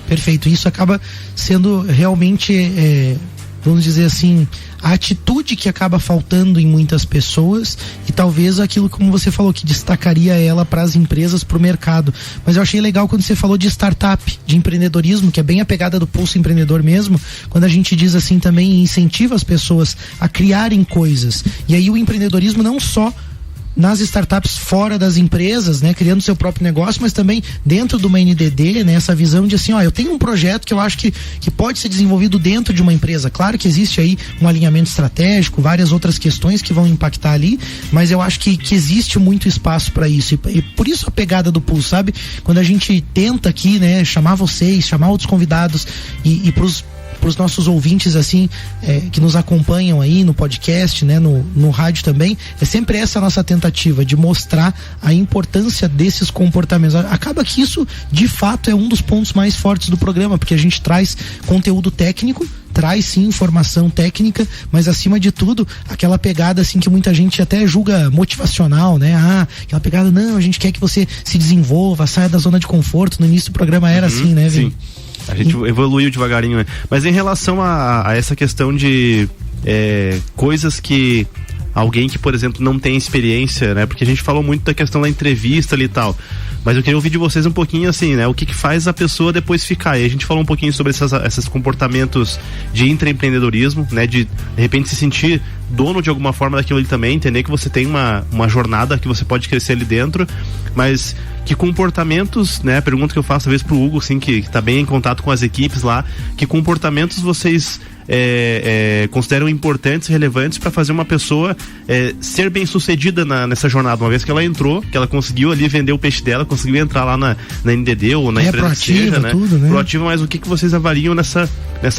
Speaker 3: Perfeito, isso acaba sendo realmente, vamos dizer assim, a atitude que acaba faltando em muitas pessoas e talvez aquilo, como você falou, que destacaria ela para as empresas, para o mercado. Mas eu achei legal quando você falou de startup, de empreendedorismo, que é bem a pegada do pulso empreendedor mesmo, quando a gente diz assim também, incentiva as pessoas a criarem coisas. E aí o empreendedorismo não só nas startups fora das empresas, né, criando seu próprio negócio, mas também dentro de uma NDD, né, essa visão de assim, eu tenho um projeto que eu acho que pode ser desenvolvido dentro de uma empresa. Claro que existe aí um alinhamento estratégico, várias outras questões que vão impactar ali, mas eu acho que existe muito espaço para isso, e por isso a pegada do Pulso, sabe? Quando a gente tenta aqui, né, chamar vocês, chamar outros convidados e pros nossos ouvintes, assim, que nos acompanham aí no podcast, né, no rádio também, é sempre essa a nossa tentativa de mostrar a importância desses comportamentos. Acaba que isso, de fato, é um dos pontos mais fortes do programa, porque a gente traz conteúdo técnico, traz sim informação técnica, mas acima de tudo, aquela pegada assim que muita gente até julga motivacional, né? Aquela pegada, não, a gente quer que você se desenvolva, saia da zona de conforto. No início do programa era assim, né, Vini?
Speaker 2: Sim. A gente evoluiu devagarinho, né? Mas em relação a essa questão de coisas que alguém que, por exemplo, não tem experiência, né? Porque a gente falou muito da questão da entrevista ali e tal, mas eu queria ouvir de vocês um pouquinho assim, né? O que faz a pessoa depois ficar? E a gente falou um pouquinho sobre esses comportamentos de intraempreendedorismo, né? De repente se sentir dono de alguma forma daquilo ali também, entender que você tem uma jornada que você pode crescer ali dentro, mas que comportamentos, né? A pergunta que eu faço às vezes pro Hugo, assim, que tá bem em contato com as equipes lá, que comportamentos vocês consideram importantes, relevantes para fazer uma pessoa ser bem sucedida nessa jornada, uma vez que ela entrou, que ela conseguiu ali vender o peixe dela, conseguiu entrar lá na NDD ou na empresa
Speaker 3: proativa,
Speaker 2: que seja, né?
Speaker 3: Tudo, né?
Speaker 2: Proativa, mas o que vocês avaliam nessa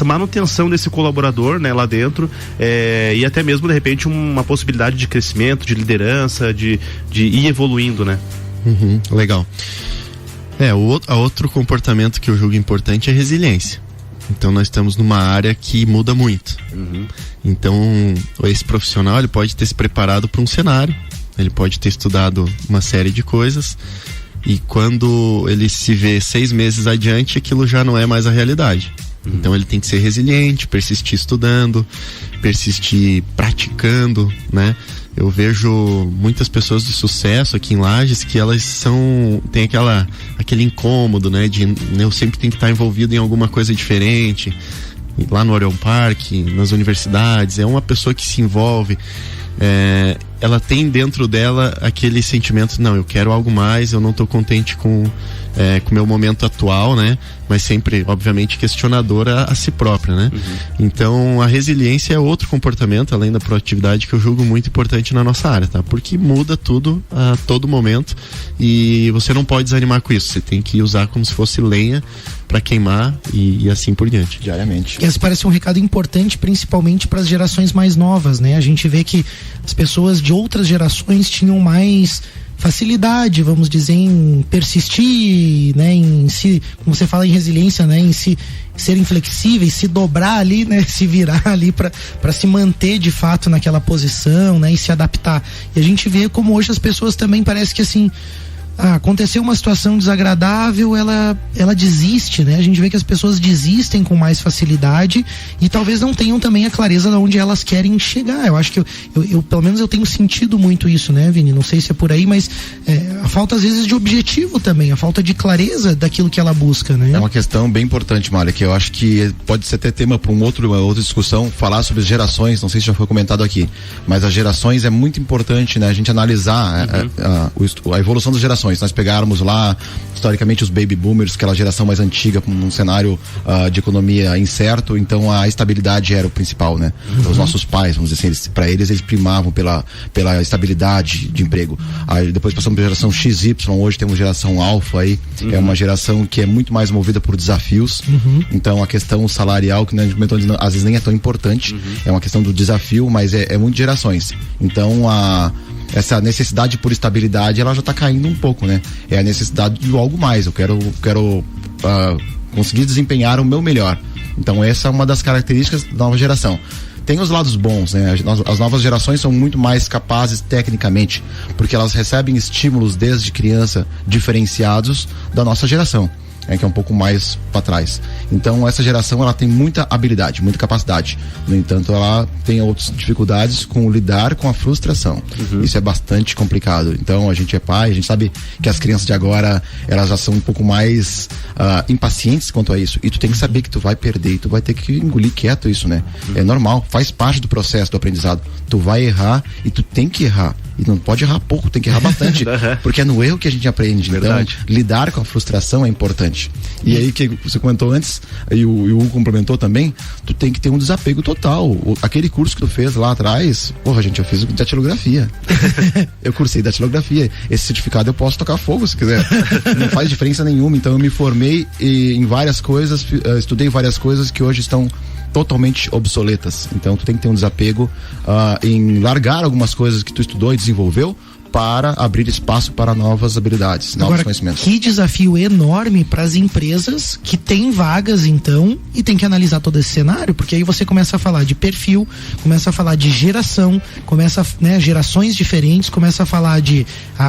Speaker 2: manutenção desse colaborador, né, lá dentro, e até mesmo de repente uma possibilidade de crescimento, de liderança, de ir evoluindo, né?
Speaker 4: Legal. Outro comportamento que eu julgo importante é resiliência. Então nós estamos numa área que muda muito. Então esse profissional ele pode ter se preparado para um cenário, ele pode ter estudado uma série de coisas, e quando ele se vê 6 meses adiante, aquilo já não é mais a realidade. Então ele tem que ser resiliente, persistir estudando, persistir praticando, né? Eu vejo muitas pessoas de sucesso aqui em Lages que elas tem aquele incômodo, né? Eu sempre tenho que estar envolvido em alguma coisa diferente. Lá no Orion Park, nas universidades, é uma pessoa que se envolve. Ela tem dentro dela aquele sentimento, não, eu quero algo mais, eu não estou contente com o meu momento atual, né? Mas sempre, obviamente, questionadora a si própria, né? Então, a resiliência é outro comportamento, além da proatividade, que eu julgo muito importante na nossa área, tá? Porque muda tudo a todo momento e você não pode desanimar com isso, você tem que usar como se fosse lenha para queimar e assim por diante.
Speaker 5: Diariamente.
Speaker 3: Esse parece um recado importante, principalmente para as gerações mais novas, né? A gente vê que as pessoas de outras gerações tinham mais facilidade, vamos dizer, em persistir, né, em se, como você fala em resiliência, né, em se serem flexíveis, se dobrar ali, né, se virar ali para se manter de fato naquela posição, né, e se adaptar. E a gente vê como hoje as pessoas também parece que assim, aconteceu uma situação desagradável, ela desiste, né? A gente vê que as pessoas desistem com mais facilidade e talvez não tenham também a clareza de onde elas querem chegar. Eu acho que eu pelo menos eu tenho sentido muito isso, né, Vini? Não sei se é por aí, mas a falta às vezes de objetivo também, a falta de clareza daquilo que ela busca, né?
Speaker 5: É uma questão bem importante, Mário, que eu acho que pode ser até tema para uma outra discussão, falar sobre as gerações, não sei se já foi comentado aqui, mas as gerações é muito importante, né? A gente analisar a evolução das gerações. Se nós pegarmos lá, historicamente, os baby boomers, aquela geração mais antiga, com um cenário de economia incerto, então a estabilidade era o principal, né? Então, os nossos pais, vamos dizer assim, para eles primavam pela estabilidade de emprego. Aí depois passamos para a geração XY, hoje temos geração Alpha aí, é uma geração que é muito mais movida por desafios. Então a questão salarial, que a gente comentou, às vezes nem é tão importante, é uma questão do desafio, mas é muito gerações. Então essa necessidade por estabilidade, ela já está caindo um pouco, né? É a necessidade de algo mais. Eu quero conseguir desempenhar o meu melhor. Então essa é uma das características da nova geração. Tem os lados bons, né? As novas gerações são muito mais capazes tecnicamente, porque elas recebem estímulos desde criança diferenciados da nossa geração, que é um pouco mais para trás. Então essa geração, ela tem muita habilidade, muita capacidade. No entanto, ela tem outras dificuldades com lidar com a frustração. Isso é bastante complicado. Então a gente é pai, a gente sabe que as crianças de agora, elas já são um pouco mais impacientes quanto a isso. E tu tem que saber que tu vai perder e tu vai ter que engolir quieto isso, né? É normal, faz parte do processo do aprendizado. Tu vai errar e tu tem que errar. E não pode errar pouco, tem que errar bastante. Porque é no erro que a gente aprende.
Speaker 2: Verdade.
Speaker 5: Então, lidar com a frustração é importante. E aí, que você comentou antes, e o Hugo complementou também, tu tem que ter um desapego total. Aquele curso que tu fez lá atrás, porra, gente, eu fiz datilografia. Eu cursei datilografia. Esse certificado eu posso tocar fogo se quiser. Não faz diferença nenhuma. Então eu me formei em várias coisas, estudei várias coisas que hoje estão totalmente obsoletas. Então tu tem que ter um desapego em largar algumas coisas que tu estudou e desenvolveu para abrir espaço para novas habilidades, novos conhecimentos.
Speaker 3: Que desafio enorme para as empresas que têm vagas, então, e tem que analisar todo esse cenário, porque aí você começa a falar de perfil, começa a falar de geração, começa, né, gerações diferentes, começa a falar de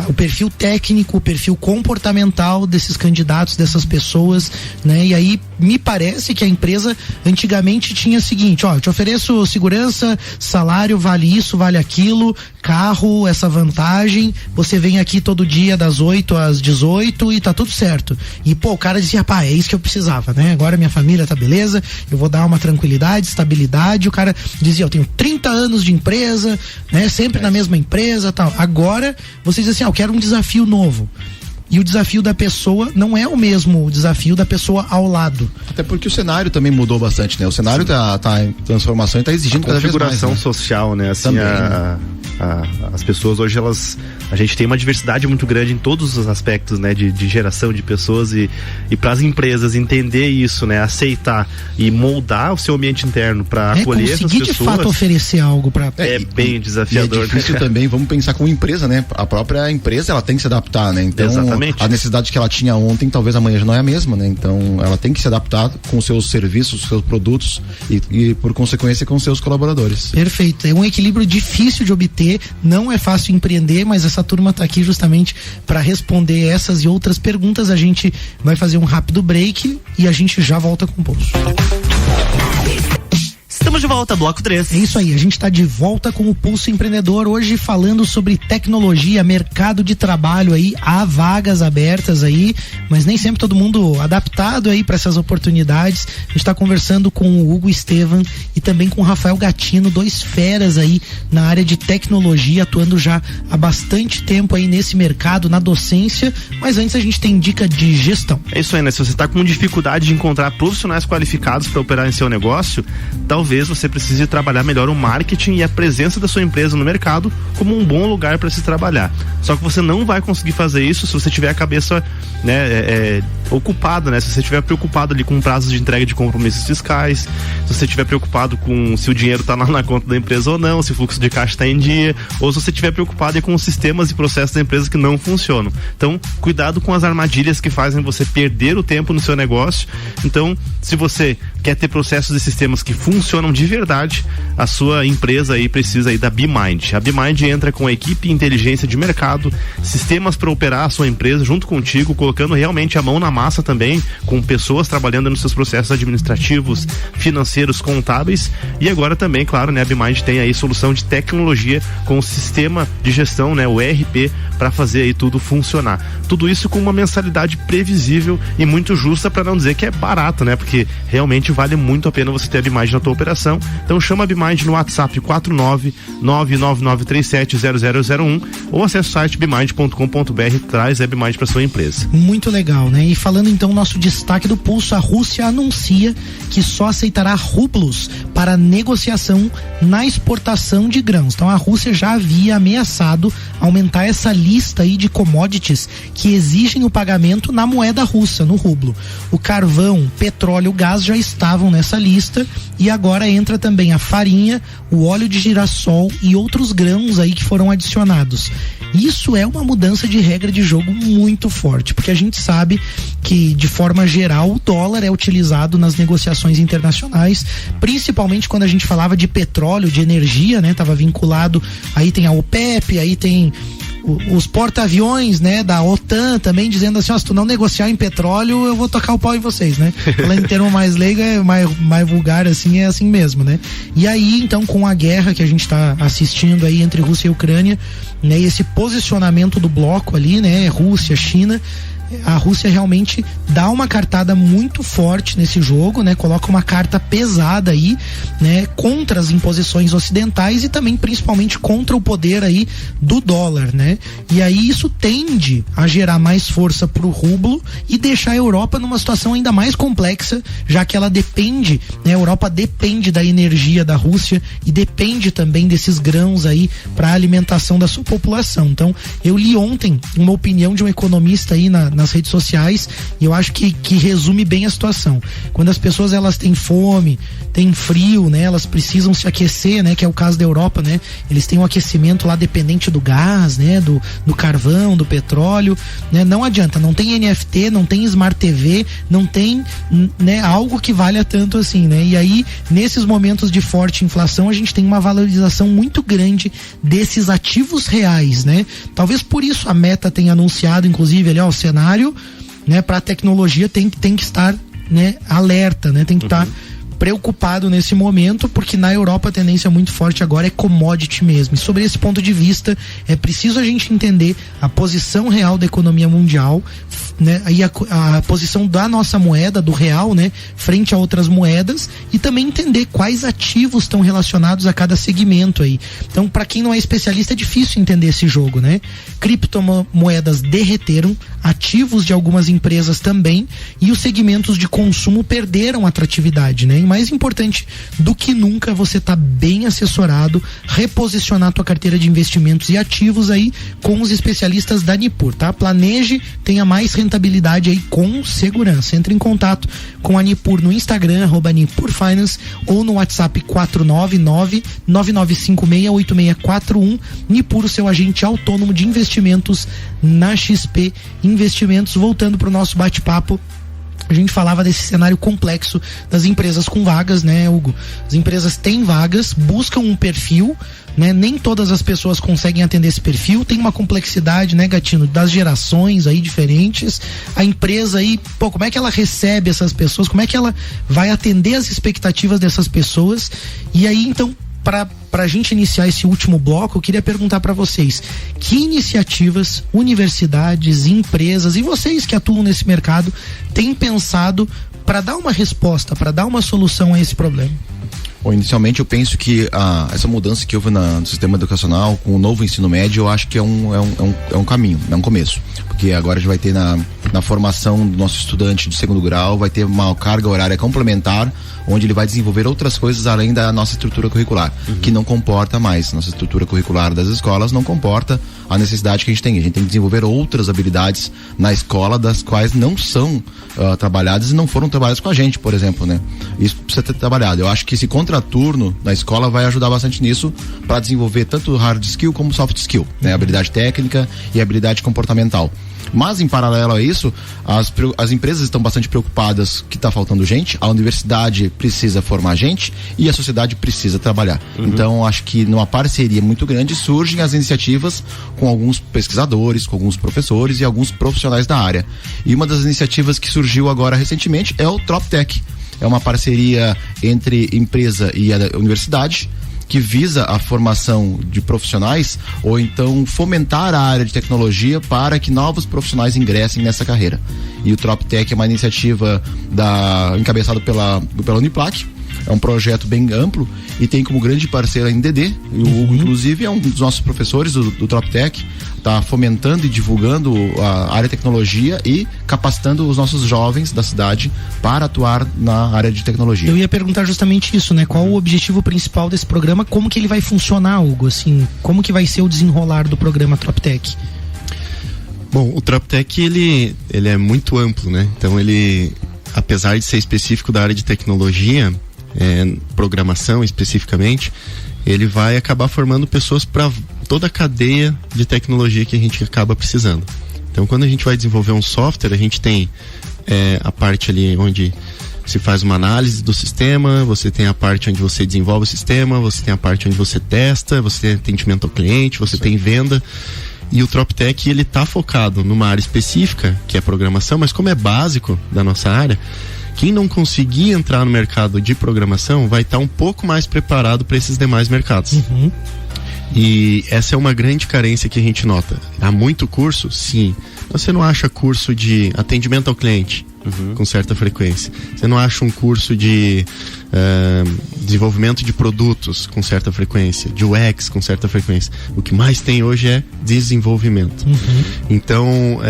Speaker 3: o perfil técnico, o perfil comportamental desses candidatos, dessas pessoas, né? E aí me parece que a empresa antigamente tinha o seguinte: ó, eu te ofereço segurança, salário, vale isso, vale aquilo, carro, essa vantagem, você vem aqui todo dia das 8 às 18 e tá tudo certo. E pô, o cara dizia, pá, é isso que eu precisava, né? Agora minha família tá beleza, eu vou dar uma tranquilidade, estabilidade. O cara dizia, eu tenho 30 anos de empresa, né? Sempre na mesma empresa, tal. Agora, você diz assim, eu quero um desafio novo. E o desafio da pessoa não é o mesmo desafio da pessoa ao lado.
Speaker 5: Até porque o cenário também mudou bastante, né? O cenário tá em transformação e tá exigindo cada vez mais.
Speaker 2: Configuração social, né? Assim, também, as pessoas hoje, a gente tem uma diversidade muito grande em todos os aspectos, né? De geração de pessoas e para as empresas entender isso, né? Aceitar e moldar o seu ambiente interno para acolher essas pessoas.
Speaker 3: De fato oferecer algo para
Speaker 2: bem desafiador.
Speaker 5: É difícil também, vamos pensar como empresa, né? A própria empresa, ela tem que se adaptar, né? Então,
Speaker 2: exatamente.
Speaker 5: A necessidade que ela tinha ontem, talvez amanhã já não é a mesma, né? Então, ela tem que se adaptar com os seus serviços, os seus produtos e por consequência, com os seus colaboradores.
Speaker 3: Perfeito. É um equilíbrio difícil de obter, não é fácil empreender, mas essa turma está aqui justamente para responder essas e outras perguntas. A gente vai fazer um rápido break e a gente já volta com o Pulso.
Speaker 1: Estamos de volta, bloco 3.
Speaker 3: É isso aí, a gente está de volta com o Pulso Empreendedor, hoje falando sobre tecnologia, mercado de trabalho aí, há vagas abertas aí, mas nem sempre todo mundo adaptado aí para essas oportunidades. A gente está conversando com o Hugo Estevam e também com o Rafael Gatino, dois feras aí na área de tecnologia, atuando já há bastante tempo aí nesse mercado, na docência, mas antes a gente tem dica de gestão.
Speaker 2: É isso aí, né? Se você está com dificuldade de encontrar profissionais qualificados para operar em seu negócio, talvez você precise trabalhar melhor o marketing e a presença da sua empresa no mercado como um bom lugar para se trabalhar. Só que você não vai conseguir fazer isso se você tiver a cabeça, né, ocupada, né? Se você estiver preocupado ali com prazos de entrega de compromissos fiscais, se você estiver preocupado com se o dinheiro está na conta da empresa ou não, se o fluxo de caixa está em dia, ou se você estiver preocupado com os sistemas e processos da empresa que não funcionam. Então, cuidado com as armadilhas que fazem você perder o tempo no seu negócio. Então, se você quer ter processos e sistemas que funcionam de verdade, a sua empresa aí precisa aí da BeMind. A BeMind entra com a equipe inteligência de mercado, sistemas para operar a sua empresa junto contigo, colocando realmente a mão na massa também, com pessoas trabalhando nos seus processos administrativos, financeiros, contábeis, e agora também, claro, né, a BeMind tem aí solução de tecnologia com o sistema de gestão, né, o ERP, para fazer aí tudo funcionar. Tudo isso com uma mensalidade previsível e muito justa, para não dizer que é barato, né, porque realmente vale muito a pena você ter a BeMind na tua operação. Então chama a BeMind no WhatsApp 49999370001 ou acesse o site bemind.com.br, traz a BeMind para sua empresa.
Speaker 3: Muito legal, né? E falando então nosso destaque do Pulso, a Rússia anuncia que só aceitará rublos para negociação na exportação de grãos. Então a Rússia já havia ameaçado aumentar essa lista aí de commodities que exigem o pagamento na moeda russa, no rublo. O carvão, petróleo, o gás já estavam nessa lista e agora entra também a farinha, o óleo de girassol e outros grãos aí que foram adicionados. Isso é uma mudança de regra de jogo muito forte, porque a gente sabe que, de forma geral, o dólar é utilizado nas negociações internacionais, principalmente quando a gente falava de petróleo, de energia, né? Tava vinculado, aí tem a OPEP, aí tem os porta-aviões, né, da OTAN também dizendo assim, ó, se tu não negociar em petróleo, eu vou tocar o pau em vocês, né? Falando em termo mais leigo, mais vulgar, assim, é assim mesmo, né? E aí, então, com a guerra que a gente tá assistindo aí entre Rússia e Ucrânia, né, e esse posicionamento do bloco ali, né, Rússia, China, a Rússia realmente dá uma cartada muito forte nesse jogo, né? Coloca uma carta pesada aí, né? Contra as imposições ocidentais e também principalmente contra o poder aí do dólar, né? E aí isso tende a gerar mais força pro rublo e deixar a Europa numa situação ainda mais complexa, já que ela depende, né? A Europa depende da energia da Rússia e depende também desses grãos aí para a alimentação da sua população. Então, eu li ontem uma opinião de um economista aí na nas redes sociais, e eu acho que resume bem a situação. Quando as pessoas elas têm fome, têm frio, né? Elas precisam se aquecer, né? Que é o caso da Europa, né? Eles têm um aquecimento lá dependente do gás, né? Do carvão, do petróleo, né? Não adianta, não tem NFT, não tem Smart TV, não tem, né, algo que valha tanto assim, né? E aí, nesses momentos de forte inflação, a gente tem uma valorização muito grande desses ativos reais, né? Talvez por isso a Meta tenha anunciado, inclusive, ali, ó, o cenário, né, para a tecnologia tem que estar, né, alerta, né? Tem que estar preocupado nesse momento, porque na Europa a tendência muito forte agora é commodity mesmo. E sobre esse ponto de vista, é preciso a gente entender a posição real da economia mundial, né, e a posição da nossa moeda, do real, né, frente a outras moedas, e também entender quais ativos estão relacionados a cada segmento aí. Então, para quem não é especialista, é difícil entender esse jogo, né? Criptomoedas derreteram, ativos de algumas empresas também, e os segmentos de consumo perderam atratividade, né? E mais importante do que nunca, você tá bem assessorado, reposicionar tua carteira de investimentos e ativos aí com os especialistas da Nipur, tá? Planeje, tenha mais rentabilidade aí com segurança. Entre em contato com a Nipur no Instagram, @NipurFinance, ou no WhatsApp 499-9956-8641. Nipur, o seu agente autônomo de investimentos na XP Investimentos. Voltando pro nosso bate-papo, a gente falava desse cenário complexo das empresas com vagas, né, Hugo? As empresas têm vagas, buscam um perfil, né? Nem todas as pessoas conseguem atender esse perfil, tem uma complexidade, né, Gatino, das gerações aí diferentes. A empresa aí, pô, como é que ela recebe essas pessoas? Como é que ela vai atender as expectativas dessas pessoas? E aí, então, para a gente iniciar esse último bloco, eu queria perguntar para vocês: que iniciativas, universidades, empresas e vocês que atuam nesse mercado têm pensado para dar uma resposta, para dar uma solução a esse problema?
Speaker 5: Bom, inicialmente eu penso que essa mudança que houve no sistema educacional com o novo ensino médio, eu acho que é um caminho, é um começo, porque agora a gente vai ter na formação do nosso estudante de segundo grau, vai ter uma carga horária complementar, onde ele vai desenvolver outras coisas além da nossa estrutura curricular, que não comporta mais. Nossa estrutura curricular das escolas não comporta a necessidade que a gente tem. A gente tem que desenvolver outras habilidades na escola, das quais não são trabalhadas e não foram trabalhadas com a gente, por exemplo, né? Isso precisa ser trabalhado. Eu acho que esse contraturno na escola vai ajudar bastante nisso, para desenvolver tanto hard skill como soft skill, né? Habilidade técnica e habilidade comportamental. Mas, em paralelo a isso, as empresas estão bastante preocupadas que está faltando gente, a universidade precisa formar gente e a sociedade precisa trabalhar. Então, acho que numa parceria muito grande surgem as iniciativas com alguns pesquisadores, com alguns professores e alguns profissionais da área. E uma das iniciativas que surgiu agora recentemente é o TropTech. É uma parceria entre empresa e a universidade, que visa a formação de profissionais, ou então fomentar a área de tecnologia para que novos profissionais ingressem nessa carreira. E o TropTech é uma iniciativa encabeçada pela Uniplac. É um projeto bem amplo e tem como grande parceiro a NDD, e o Hugo, inclusive, é um dos nossos professores do TropTech, está fomentando e divulgando a área de tecnologia e capacitando os nossos jovens da cidade para atuar na área de tecnologia.
Speaker 3: Eu ia perguntar justamente isso, né? Qual o objetivo principal desse programa? Como que ele vai funcionar, Hugo? Assim, como que vai ser o desenrolar do programa TropTech?
Speaker 4: Bom, o TropTech ele é muito amplo, né? Então ele, apesar de ser específico da área de tecnologia, programação especificamente, ele vai acabar formando pessoas para toda a cadeia de tecnologia que a gente acaba precisando. Então, quando a gente vai desenvolver um software, a gente tem a parte ali onde se faz uma análise do sistema, você tem a parte onde você desenvolve o sistema, você tem a parte onde você testa, você tem atendimento ao cliente, você tem venda. E o TropTech, ele tá focado numa área específica, que é programação, mas como é básico da nossa área, quem não conseguir entrar no mercado de programação vai estar um pouco mais preparado para esses demais mercados. E essa é uma grande carência que a gente nota. Há muito curso? Sim. Você não acha curso de atendimento ao cliente com certa frequência. Você não acha um curso de desenvolvimento de produtos com certa frequência, de UX com certa frequência. O que mais tem hoje é desenvolvimento. Então,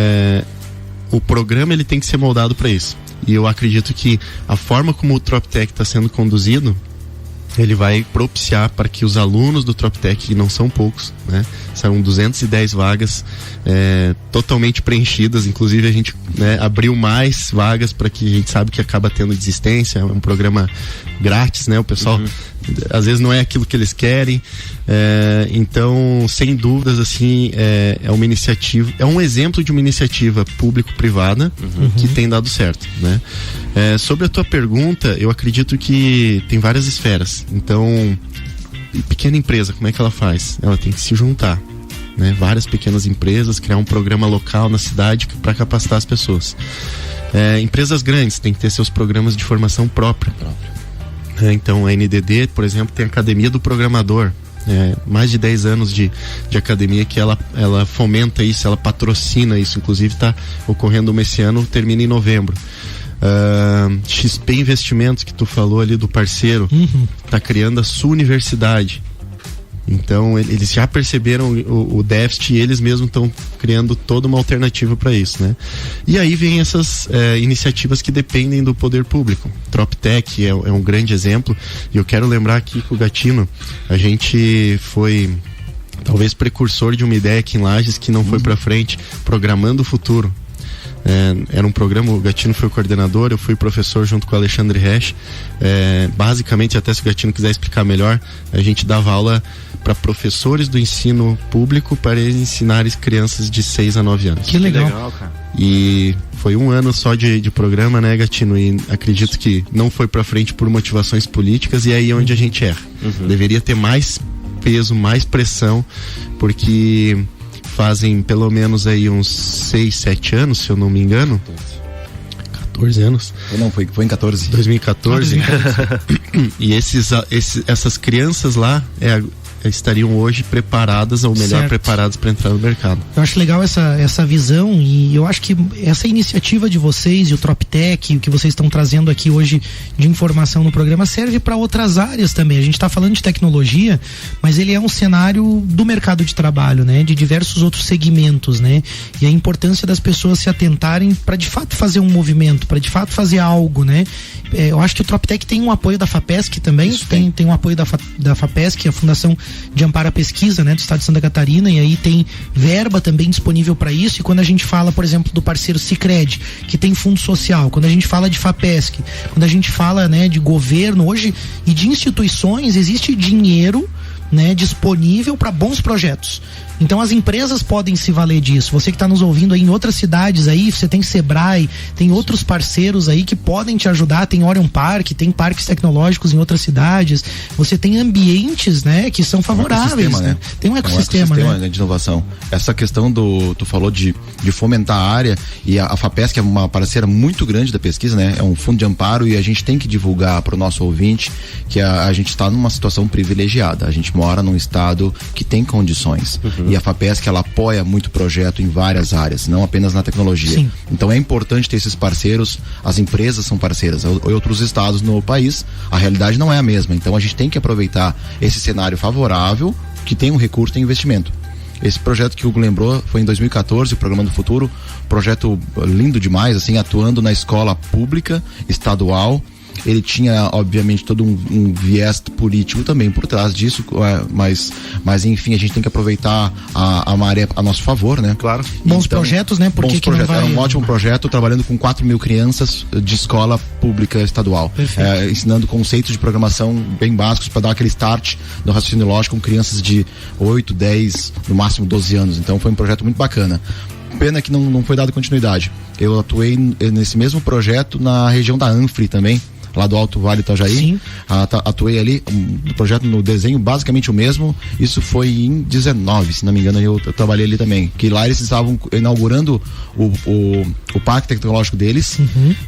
Speaker 4: o programa ele tem que ser moldado para isso. E eu acredito que a forma como o TropTech está sendo conduzido ele vai propiciar para que os alunos do Troptec, que não são poucos, né? São 210 vagas totalmente preenchidas, inclusive a gente, né, abriu mais vagas para que a gente sabe que acaba tendo desistência, é um programa grátis, né? O pessoal às vezes não é aquilo que eles querem, então sem dúvidas assim é uma iniciativa, é um exemplo de uma iniciativa público-privada que tem dado certo, né? Sobre a tua pergunta, eu acredito que tem várias esferas. Então, pequena empresa, como é que ela faz? Ela tem que se juntar, né? Várias pequenas empresas, criar um programa local na cidade para capacitar as pessoas. Empresas grandes têm que ter seus programas de formação própria. Então a NDD, por exemplo, tem a Academia do Programador, mais de 10 anos de academia que ela fomenta isso, ela patrocina isso, inclusive está ocorrendo esse ano, termina em novembro. XP Investimentos, que tu falou ali do parceiro, tá criando a sua universidade. Então eles já perceberam o déficit e eles mesmos estão criando toda uma alternativa para isso, né? E aí vem essas iniciativas que dependem do poder público. Troptec é um grande exemplo, e eu quero lembrar aqui que o Gatino, a gente foi talvez precursor de uma ideia aqui em Lages que não foi para frente, Programando o Futuro. Era um programa, o Gatino foi o coordenador, eu fui professor junto com o Alexandre Resch. Basicamente, até se o Gatino quiser explicar melhor, a gente dava aula para professores do ensino público para eles ensinarem crianças de 6 a 9 anos.
Speaker 3: Que legal,
Speaker 2: cara.
Speaker 4: E foi um ano só de programa, né, Gatino? E acredito que não foi para frente por motivações políticas, e aí é onde a gente erra. Deveria ter mais peso, mais pressão, porque fazem pelo menos aí uns 6, 7 anos, se eu não me engano. 14 anos.
Speaker 5: Não, foi em 14.
Speaker 4: 2014. E essas crianças lá estariam hoje preparadas, ou melhor, preparadas para entrar no mercado.
Speaker 3: Eu acho legal essa visão, e eu acho que essa iniciativa de vocês e o Troptec, o que vocês estão trazendo aqui hoje de informação no programa, serve para outras áreas também. A gente está falando de tecnologia, mas ele é um cenário do mercado de trabalho, né? De diversos outros segmentos, né? E a importância das pessoas se atentarem para de fato fazer um movimento, para de fato fazer algo, né? Eu acho que o Troptec tem um apoio da FAPESC também, tem um apoio da FAPESC, a Fundação de Amparo à Pesquisa, né, do estado de Santa Catarina, e aí tem verba também disponível para isso. E quando a gente fala, por exemplo, do parceiro Sicredi, que tem fundo social, quando a gente fala de FAPESC, quando a gente fala, né, de governo hoje e de instituições, existe dinheiro, né, disponível para bons projetos. Então as empresas podem se valer disso. Você que está nos ouvindo aí em outras cidades aí, você tem Sebrae, tem outros parceiros aí que podem te ajudar. Tem Orion Park, tem parques tecnológicos em outras cidades. Você tem ambientes, né, que são favoráveis, né? Tem um ecossistema, né,
Speaker 5: de inovação. Essa questão tu falou de fomentar a área, e a FAPESC é uma parceira muito grande da pesquisa, né? É um fundo de amparo, e a gente tem que divulgar para o nosso ouvinte que a gente está numa situação privilegiada. A gente mora num estado que tem condições. E a FAPESC, ela apoia muito projeto em várias áreas, não apenas na tecnologia.
Speaker 3: Sim.
Speaker 5: Então é importante ter esses parceiros, as empresas são parceiras. Em outros estados no país, a realidade não é a mesma. Então a gente tem que aproveitar esse cenário favorável, que tem um recurso, tem investimento. Esse projeto que o Hugo lembrou foi em 2014, o Programa do Futuro, projeto lindo demais, assim, atuando na escola pública, estadual. Ele tinha, obviamente, todo um viés político também por trás disso, mas enfim, a gente tem que aproveitar a maré a nosso favor, né?
Speaker 2: Claro.
Speaker 3: Bons projetos, né? Porque que não vai...
Speaker 5: Era um ótimo projeto, trabalhando com 4.000 crianças de escola pública estadual. Ensinando conceitos de programação bem básicos para dar aquele start no raciocínio lógico com crianças de 8, 10, no máximo 12 anos. Então foi um projeto muito bacana. Pena que não foi dada continuidade. Eu atuei nesse mesmo projeto na região da Anfri também, lá do Alto Vale Itajaí. Atuei ali, o projeto no desenho basicamente o mesmo. Isso foi em 19, se não me engano, eu trabalhei ali também. Que lá eles estavam inaugurando o parque tecnológico deles,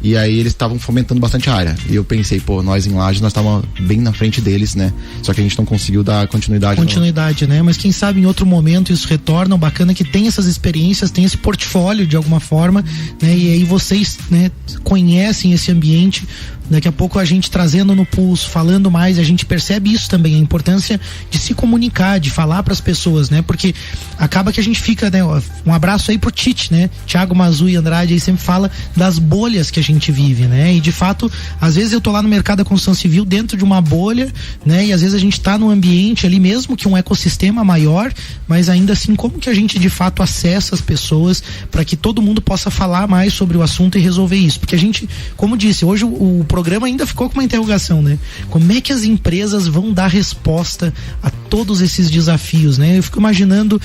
Speaker 5: e aí eles estavam fomentando bastante a área. E eu pensei, nós em Lages, nós estávamos bem na frente deles, né? Só que a gente não conseguiu dar continuidade.
Speaker 3: Né? Mas quem sabe em outro momento isso retorna. O bacana é que tem essas experiências, tem esse portfólio de alguma forma, né? E aí vocês, né, conhecem esse ambiente. Daqui a pouco a gente trazendo no pulso, falando mais, a gente percebe isso também, a importância de se comunicar, de falar para as pessoas, né? Porque acaba que a gente fica, né? Um abraço aí pro Tite, né? Thiago Mazui Andrade aí sempre fala das bolhas que a gente vive, né? E de fato, às vezes eu tô lá no mercado da construção civil dentro de uma bolha, né? E às vezes a gente tá num ambiente ali mesmo que um ecossistema maior, mas ainda assim, como que a gente de fato acessa as pessoas para que todo mundo possa falar mais sobre o assunto e resolver isso? Porque a gente, como disse, hoje o programa ainda ficou com uma interrogação, né? Como é que as empresas vão dar resposta a todos esses desafios, né? Eu fico imaginando,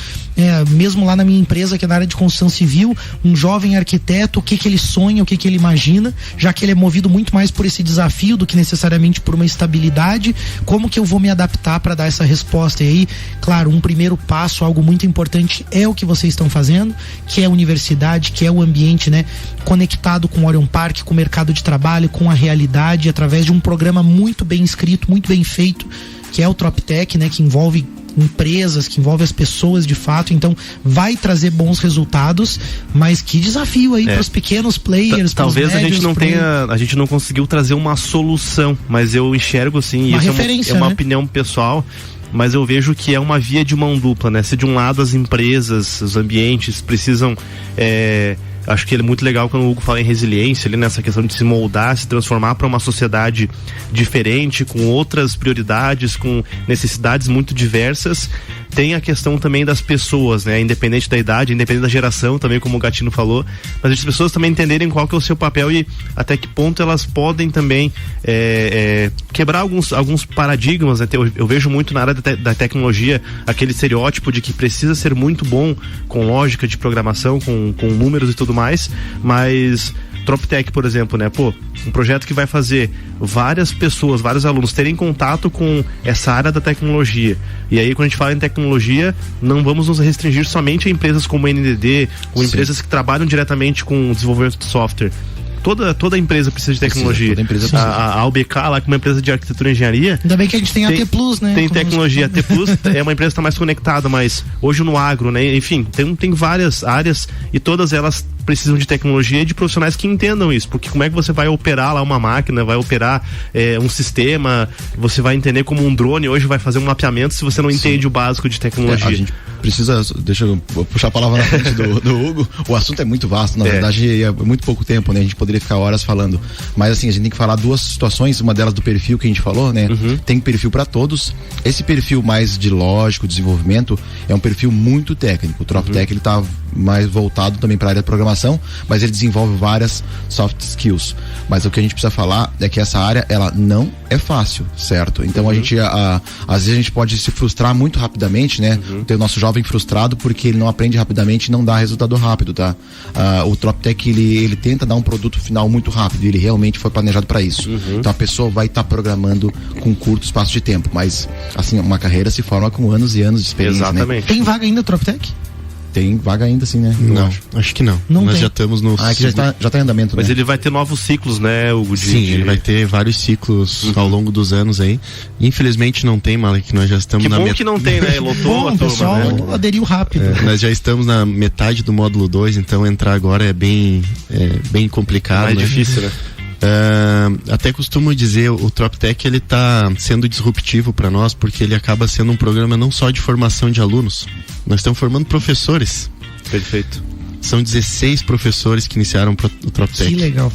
Speaker 3: mesmo lá na minha empresa, que é na área de construção civil, um jovem arquiteto, o que ele sonha, o que ele imagina, já que ele é movido muito mais por esse desafio do que necessariamente por uma estabilidade. Como que eu vou me adaptar para dar essa resposta? E aí, claro, um primeiro passo, algo muito importante, é o que vocês estão fazendo, que é a universidade, que é o ambiente, né, conectado com o Orion Park, com o mercado de trabalho, com a realidade, através de um programa muito bem escrito, muito bem feito, que é o TropTech, né, que envolve empresas, que envolve as pessoas de fato. Então vai trazer bons resultados, mas que desafio aí para os pequenos players.
Speaker 2: Talvez a gente não conseguiu trazer uma solução, mas eu enxergo assim,
Speaker 3: uma
Speaker 2: isso
Speaker 3: referência,
Speaker 2: é uma opinião pessoal, mas eu vejo que é uma via de mão dupla, né? Se de um lado as empresas, os ambientes precisam, acho que ele é muito legal quando o Hugo fala em resiliência, ali nessa questão de se moldar, se transformar para uma sociedade diferente, com outras prioridades, com necessidades muito diversas. Tem a questão também das pessoas, né? Independente da idade, independente da geração, também como o Gatino falou, mas as pessoas também entenderem qual que é o seu papel e até que ponto elas podem também quebrar alguns paradigmas, né? Eu vejo muito na área da tecnologia aquele estereótipo de que precisa ser muito bom com lógica de programação, com números e tudo mais, mas TropTech, por exemplo, né? Um projeto que vai fazer várias pessoas, vários alunos terem contato com essa área da tecnologia. E aí, quando a gente fala em tecnologia, não vamos nos restringir somente a empresas como a NDD, ou empresas que trabalham diretamente com o desenvolvimento de software. Toda empresa precisa de tecnologia. Toda empresa precisa. A UBK, lá, que é uma empresa de arquitetura e engenharia.
Speaker 3: Ainda bem que a gente tem a AT Plus, né?
Speaker 2: Tem tecnologia. A AT Plus é uma empresa que está mais conectada, mas hoje no agro, né? Enfim, tem várias áreas e todas elas precisam de tecnologia e de profissionais que entendam isso, porque como é que você vai operar lá uma máquina, vai operar um sistema, você vai entender como um drone hoje vai fazer um mapeamento se você não entende o básico de tecnologia.
Speaker 5: A gente precisa, deixa eu puxar a palavra na frente do Hugo, o assunto é muito vasto, na verdade é muito pouco tempo, né, a gente poderia ficar horas falando, mas assim, a gente tem que falar duas situações, uma delas do perfil que a gente falou, né, tem perfil para todos, esse perfil mais de lógico, desenvolvimento, é um perfil muito técnico, o TropTech ele tá mais voltado também para a área de programação, mas ele desenvolve várias soft skills. Mas o que a gente precisa falar é que essa área, ela não é fácil, certo? Então a gente, às vezes a gente pode se frustrar muito rapidamente, né? Ter o nosso jovem frustrado porque ele não aprende rapidamente e não dá resultado rápido, tá? O TropTech, ele tenta dar um produto final muito rápido, ele realmente foi planejado para isso. Então a pessoa vai estar programando com curto espaço de tempo, mas assim, uma carreira se forma com anos e anos de experiência.
Speaker 2: Exatamente.
Speaker 3: Né? Tem vaga ainda, TropTech?
Speaker 5: Tem vaga ainda, sim, né?
Speaker 4: Não, acho que não. Nós
Speaker 3: tem.
Speaker 4: Já estamos no...
Speaker 5: que já tá em andamento,
Speaker 2: mas
Speaker 5: né?
Speaker 2: ele vai ter novos ciclos, né, Hugo?
Speaker 4: Sim, ele vai ter vários ciclos ao longo dos anos aí. Infelizmente não tem, Malek, nós já estamos na
Speaker 2: metade. Que não tem, né? Lotou a turma,
Speaker 3: pessoal, né? Aderiu rápido.
Speaker 4: Nós já estamos na metade do módulo 2, então entrar agora é bem complicado.
Speaker 2: É mais difícil, né?
Speaker 4: Até costumo dizer, o TropTech ele tá sendo disruptivo para nós, porque ele acaba sendo um programa não só de formação de alunos, nós estamos formando professores.
Speaker 2: Perfeito.
Speaker 4: São 16 professores que iniciaram o TropTech.
Speaker 3: Que legal.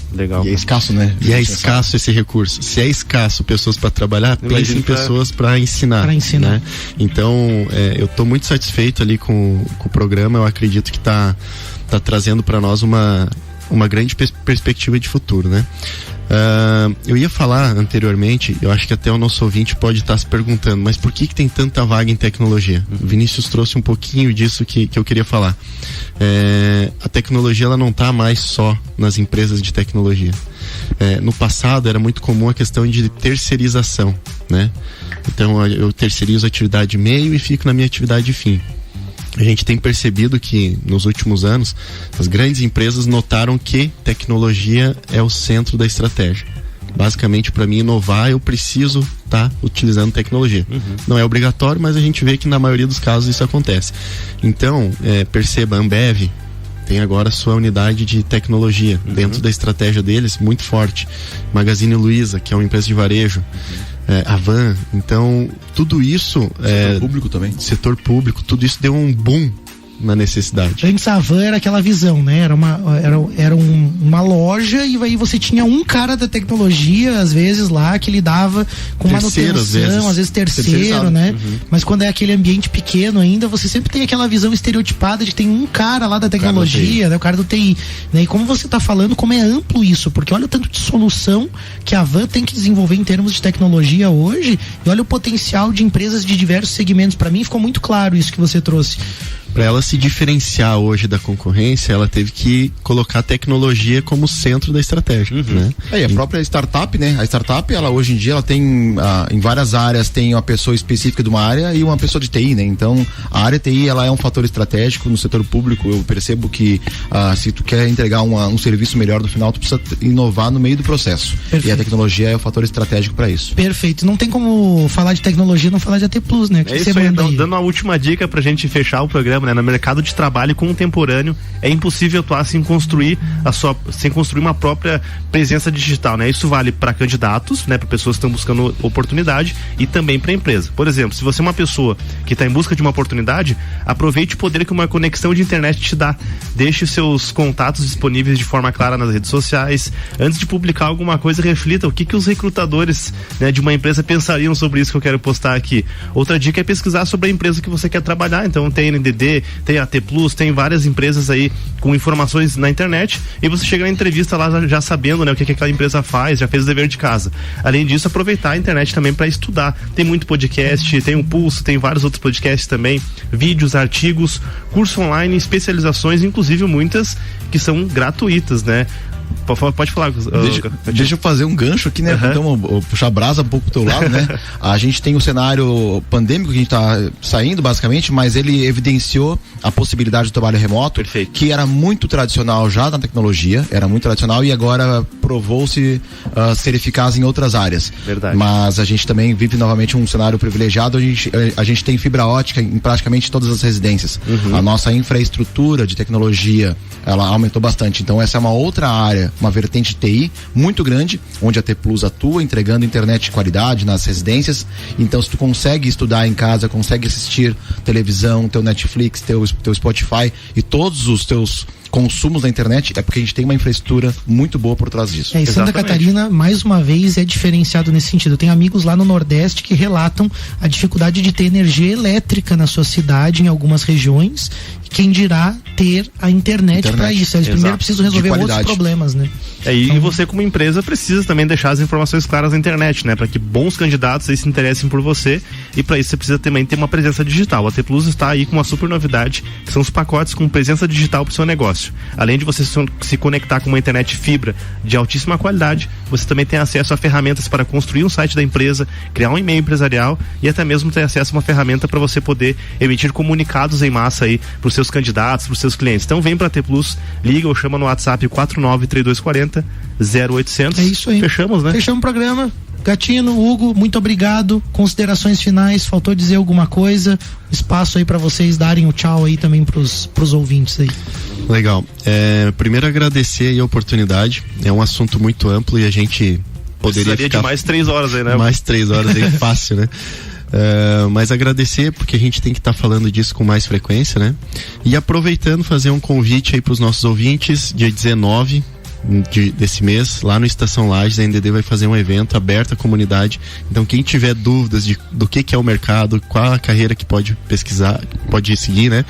Speaker 5: E é escasso, né?
Speaker 4: E é escasso esse recurso. Se é escasso pessoas para trabalhar, pense em pessoas para ensinar. Né? Então, eu estou muito satisfeito ali com o programa. Eu acredito que tá trazendo para nós uma grande perspectiva de futuro, né? Eu ia falar anteriormente, eu acho que até o nosso ouvinte pode estar se perguntando, mas por que tem tanta vaga em tecnologia? O Vinícius trouxe um pouquinho disso que eu queria falar. A tecnologia, ela não está mais só nas empresas de tecnologia. No passado era muito comum a questão de terceirização, né? Então eu terceirizo a atividade meio e fico na minha atividade fim. A gente tem percebido que nos últimos anos as grandes empresas notaram que tecnologia é o centro da estratégia. Basicamente, para mim inovar, eu preciso estar utilizando tecnologia. Não é obrigatório, mas a gente vê que na maioria dos casos isso acontece. Então, perceba, a Ambev tem agora a sua unidade de tecnologia dentro da estratégia deles, muito forte. Magazine Luiza, que é uma empresa de varejo. A Van, então tudo isso
Speaker 5: setor público também,
Speaker 4: setor público, tudo isso deu um boom na necessidade.
Speaker 3: Antes a Van era aquela visão, né? Era uma loja e aí você tinha um cara da tecnologia, às vezes lá, que lidava com manutenção, às vezes terceiro, né? Mas quando é aquele ambiente pequeno ainda, você sempre tem aquela visão estereotipada de que tem um cara lá da tecnologia, né? O cara do TI. Né? E como você tá falando, como é amplo isso, porque olha o tanto de solução que a Van tem que desenvolver em termos de tecnologia hoje, e olha o potencial de empresas de diversos segmentos. Para mim ficou muito claro isso que você trouxe.
Speaker 4: Para ela se diferenciar hoje da concorrência, ela teve que colocar a tecnologia como centro da estratégia, né?
Speaker 5: E a própria startup, né? A startup, ela hoje em dia, ela tem em várias áreas, tem uma pessoa específica de uma área e uma pessoa de TI, né? Então, a área TI, ela é um fator estratégico no setor público. Eu percebo que se tu quer entregar um serviço melhor no final, tu precisa inovar no meio do processo. Perfeito. E a tecnologia é o fator estratégico para isso.
Speaker 3: Perfeito. Não tem como falar de tecnologia, não falar de AT Plus, né?
Speaker 2: É isso aí, dando uma última dica pra gente fechar o programa, né? No mercado de trabalho contemporâneo é impossível atuar sem construir uma própria presença digital, né? Isso vale para candidatos, né? Para pessoas que estão buscando oportunidade e também para a empresa. Por exemplo, se você é uma pessoa que está em busca de uma oportunidade, aproveite o poder que uma conexão de internet te dá. Deixe seus contatos disponíveis de forma clara nas redes sociais. Antes de publicar alguma coisa, reflita o que os recrutadores, né, de uma empresa pensariam sobre isso que eu quero postar aqui. Outra dica é pesquisar sobre a empresa que você quer trabalhar. Então tem NDD, tem AT Plus, tem várias empresas aí com informações na internet, e você chega na entrevista lá já sabendo, né, o que aquela empresa faz, já fez o dever de casa. Além disso, aproveitar a internet também para estudar. Tem muito podcast, tem o Pulso, tem vários outros podcasts também, vídeos, artigos, curso online, especializações, inclusive muitas que são gratuitas, né? Pode falar.
Speaker 5: Deixa eu fazer um gancho aqui, né? Então, puxar a brasa um pouco pro teu lado, né? A gente tem o cenário pandêmico que a gente tá saindo, basicamente, mas ele evidenciou a possibilidade do trabalho remoto.
Speaker 2: Perfeito.
Speaker 5: Que era muito tradicional já na tecnologia, era muito tradicional e agora provou-se ser eficaz em outras áreas.
Speaker 2: Verdade.
Speaker 5: Mas a gente também vive novamente um cenário privilegiado. A gente tem fibra ótica em praticamente todas as residências. A nossa infraestrutura de tecnologia, ela aumentou bastante. Então essa é uma outra área, uma vertente TI muito grande, onde a T Plus atua, entregando internet de qualidade nas residências. Então, se tu consegue estudar em casa, consegue assistir televisão, teu Netflix, teu Spotify e todos os teus consumos na internet, é porque a gente tem uma infraestrutura muito boa por trás disso.
Speaker 3: E Santa Catarina, mais uma vez, é diferenciado nesse sentido. Eu tenho amigos lá no Nordeste que relatam a dificuldade de ter energia elétrica na sua cidade, em algumas regiões. Quem dirá ter a internet para isso. Eles primeiro precisam resolver outros problemas, né?
Speaker 2: E você, como empresa, precisa também deixar as informações claras na internet, né? Para que bons candidatos aí se interessem por você, e para isso você precisa também ter uma presença digital. A T Plus está aí com uma super novidade, que são os pacotes com presença digital para o seu negócio. Além de você se conectar com uma internet fibra de altíssima qualidade, você também tem acesso a ferramentas para construir um site da empresa, criar um e-mail empresarial e até mesmo ter acesso a uma ferramenta para você poder emitir comunicados em massa aí para os seus candidatos, para os seus clientes. Então vem para a T Plus, liga ou chama no WhatsApp 493240-0800.
Speaker 3: É isso aí.
Speaker 2: Fechamos, né?
Speaker 3: Fechamos o programa. Gatino, Hugo, muito obrigado. Considerações finais, faltou dizer alguma coisa? Espaço aí para vocês darem o tchau aí também pros ouvintes aí.
Speaker 4: Legal. Primeiro agradecer aí a oportunidade. É um assunto muito amplo e a gente poderia ficar
Speaker 2: de mais 3 horas aí, né?
Speaker 4: Mais 3 horas aí, fácil, né? Mas agradecer porque a gente tem que estar falando disso com mais frequência, né? E aproveitando, fazer um convite aí para os nossos ouvintes, dia 19 desse mês, lá no Estação Lages, a NDD vai fazer um evento aberto à comunidade. Então quem tiver dúvidas do que é o mercado, qual a carreira que pode pesquisar, pode seguir, né?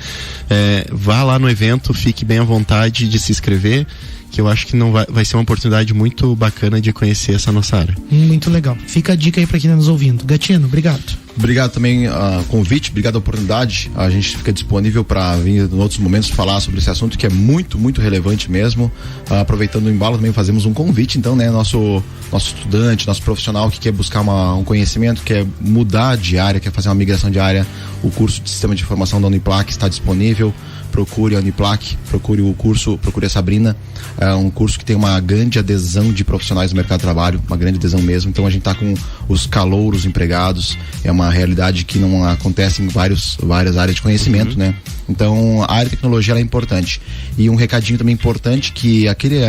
Speaker 4: Vá lá no evento, fique bem à vontade de se inscrever, que eu acho que vai ser uma oportunidade muito bacana de conhecer essa nossa área.
Speaker 3: Muito legal. Fica a dica aí para quem está nos ouvindo. Gatino, obrigado.
Speaker 5: Obrigado também ao convite, obrigado a oportunidade. A gente fica disponível para vir em outros momentos falar sobre esse assunto que é muito, muito relevante mesmo. Aproveitando o embalo, também fazemos um convite, então, né? Nosso estudante, nosso profissional que quer buscar um conhecimento, quer mudar de área, quer fazer uma migração de área, o curso de Sistema de Informação da Uniplac está disponível. Procure a Uniplac, procure o curso, procure a Sabrina. É um curso que tem uma grande adesão de profissionais do mercado de trabalho, uma grande adesão mesmo. Então a gente está com os calouros empregados. É uma realidade que não acontece em várias áreas de conhecimento, né? Então, a área de tecnologia ela é importante. E um recadinho também importante que aquele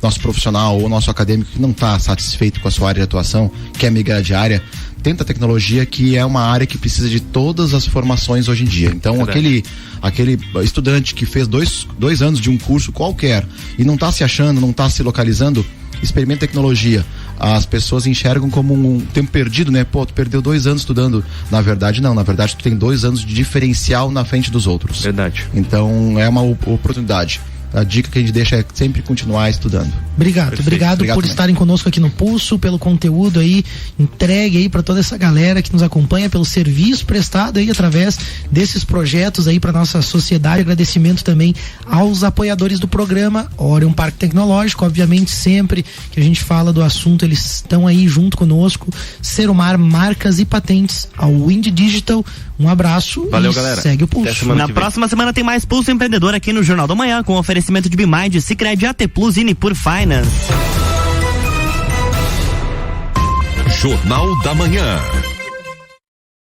Speaker 5: nosso profissional ou nosso acadêmico que não está satisfeito com a sua área de atuação, quer migrar de área, tenta a tecnologia, que é uma área que precisa de todas as formações hoje em dia. Então, aquele estudante que fez dois anos de um curso qualquer e não está se achando, não está se localizando, experimenta tecnologia. As pessoas enxergam como um tempo perdido, né? Pô, tu perdeu 2 anos estudando. Na verdade, não. Na verdade, tu tem 2 anos de diferencial na frente dos outros.
Speaker 2: Verdade.
Speaker 5: Então, é uma oportunidade. A dica que a gente deixa é sempre continuar estudando.
Speaker 3: Obrigado por
Speaker 5: também.
Speaker 3: estarem conosco aqui no Pulso, pelo conteúdo aí entregue aí para toda essa galera que nos acompanha, pelo serviço prestado aí através desses projetos aí para nossa sociedade. Agradecimento também aos apoiadores do programa Orion Parque Tecnológico, obviamente sempre que a gente fala do assunto eles estão aí junto conosco. Serumar Marcas e Patentes, ao Wind Digital. Um abraço.
Speaker 2: Valeu,
Speaker 3: e
Speaker 2: galera.
Speaker 3: Segue o Pulso.
Speaker 1: Na próxima semana tem mais Pulso Empreendedor aqui no Jornal da Manhã, com oferecimento de Bimind, Sicredi, AT Plus e Nipur Finance.
Speaker 6: Jornal da Manhã.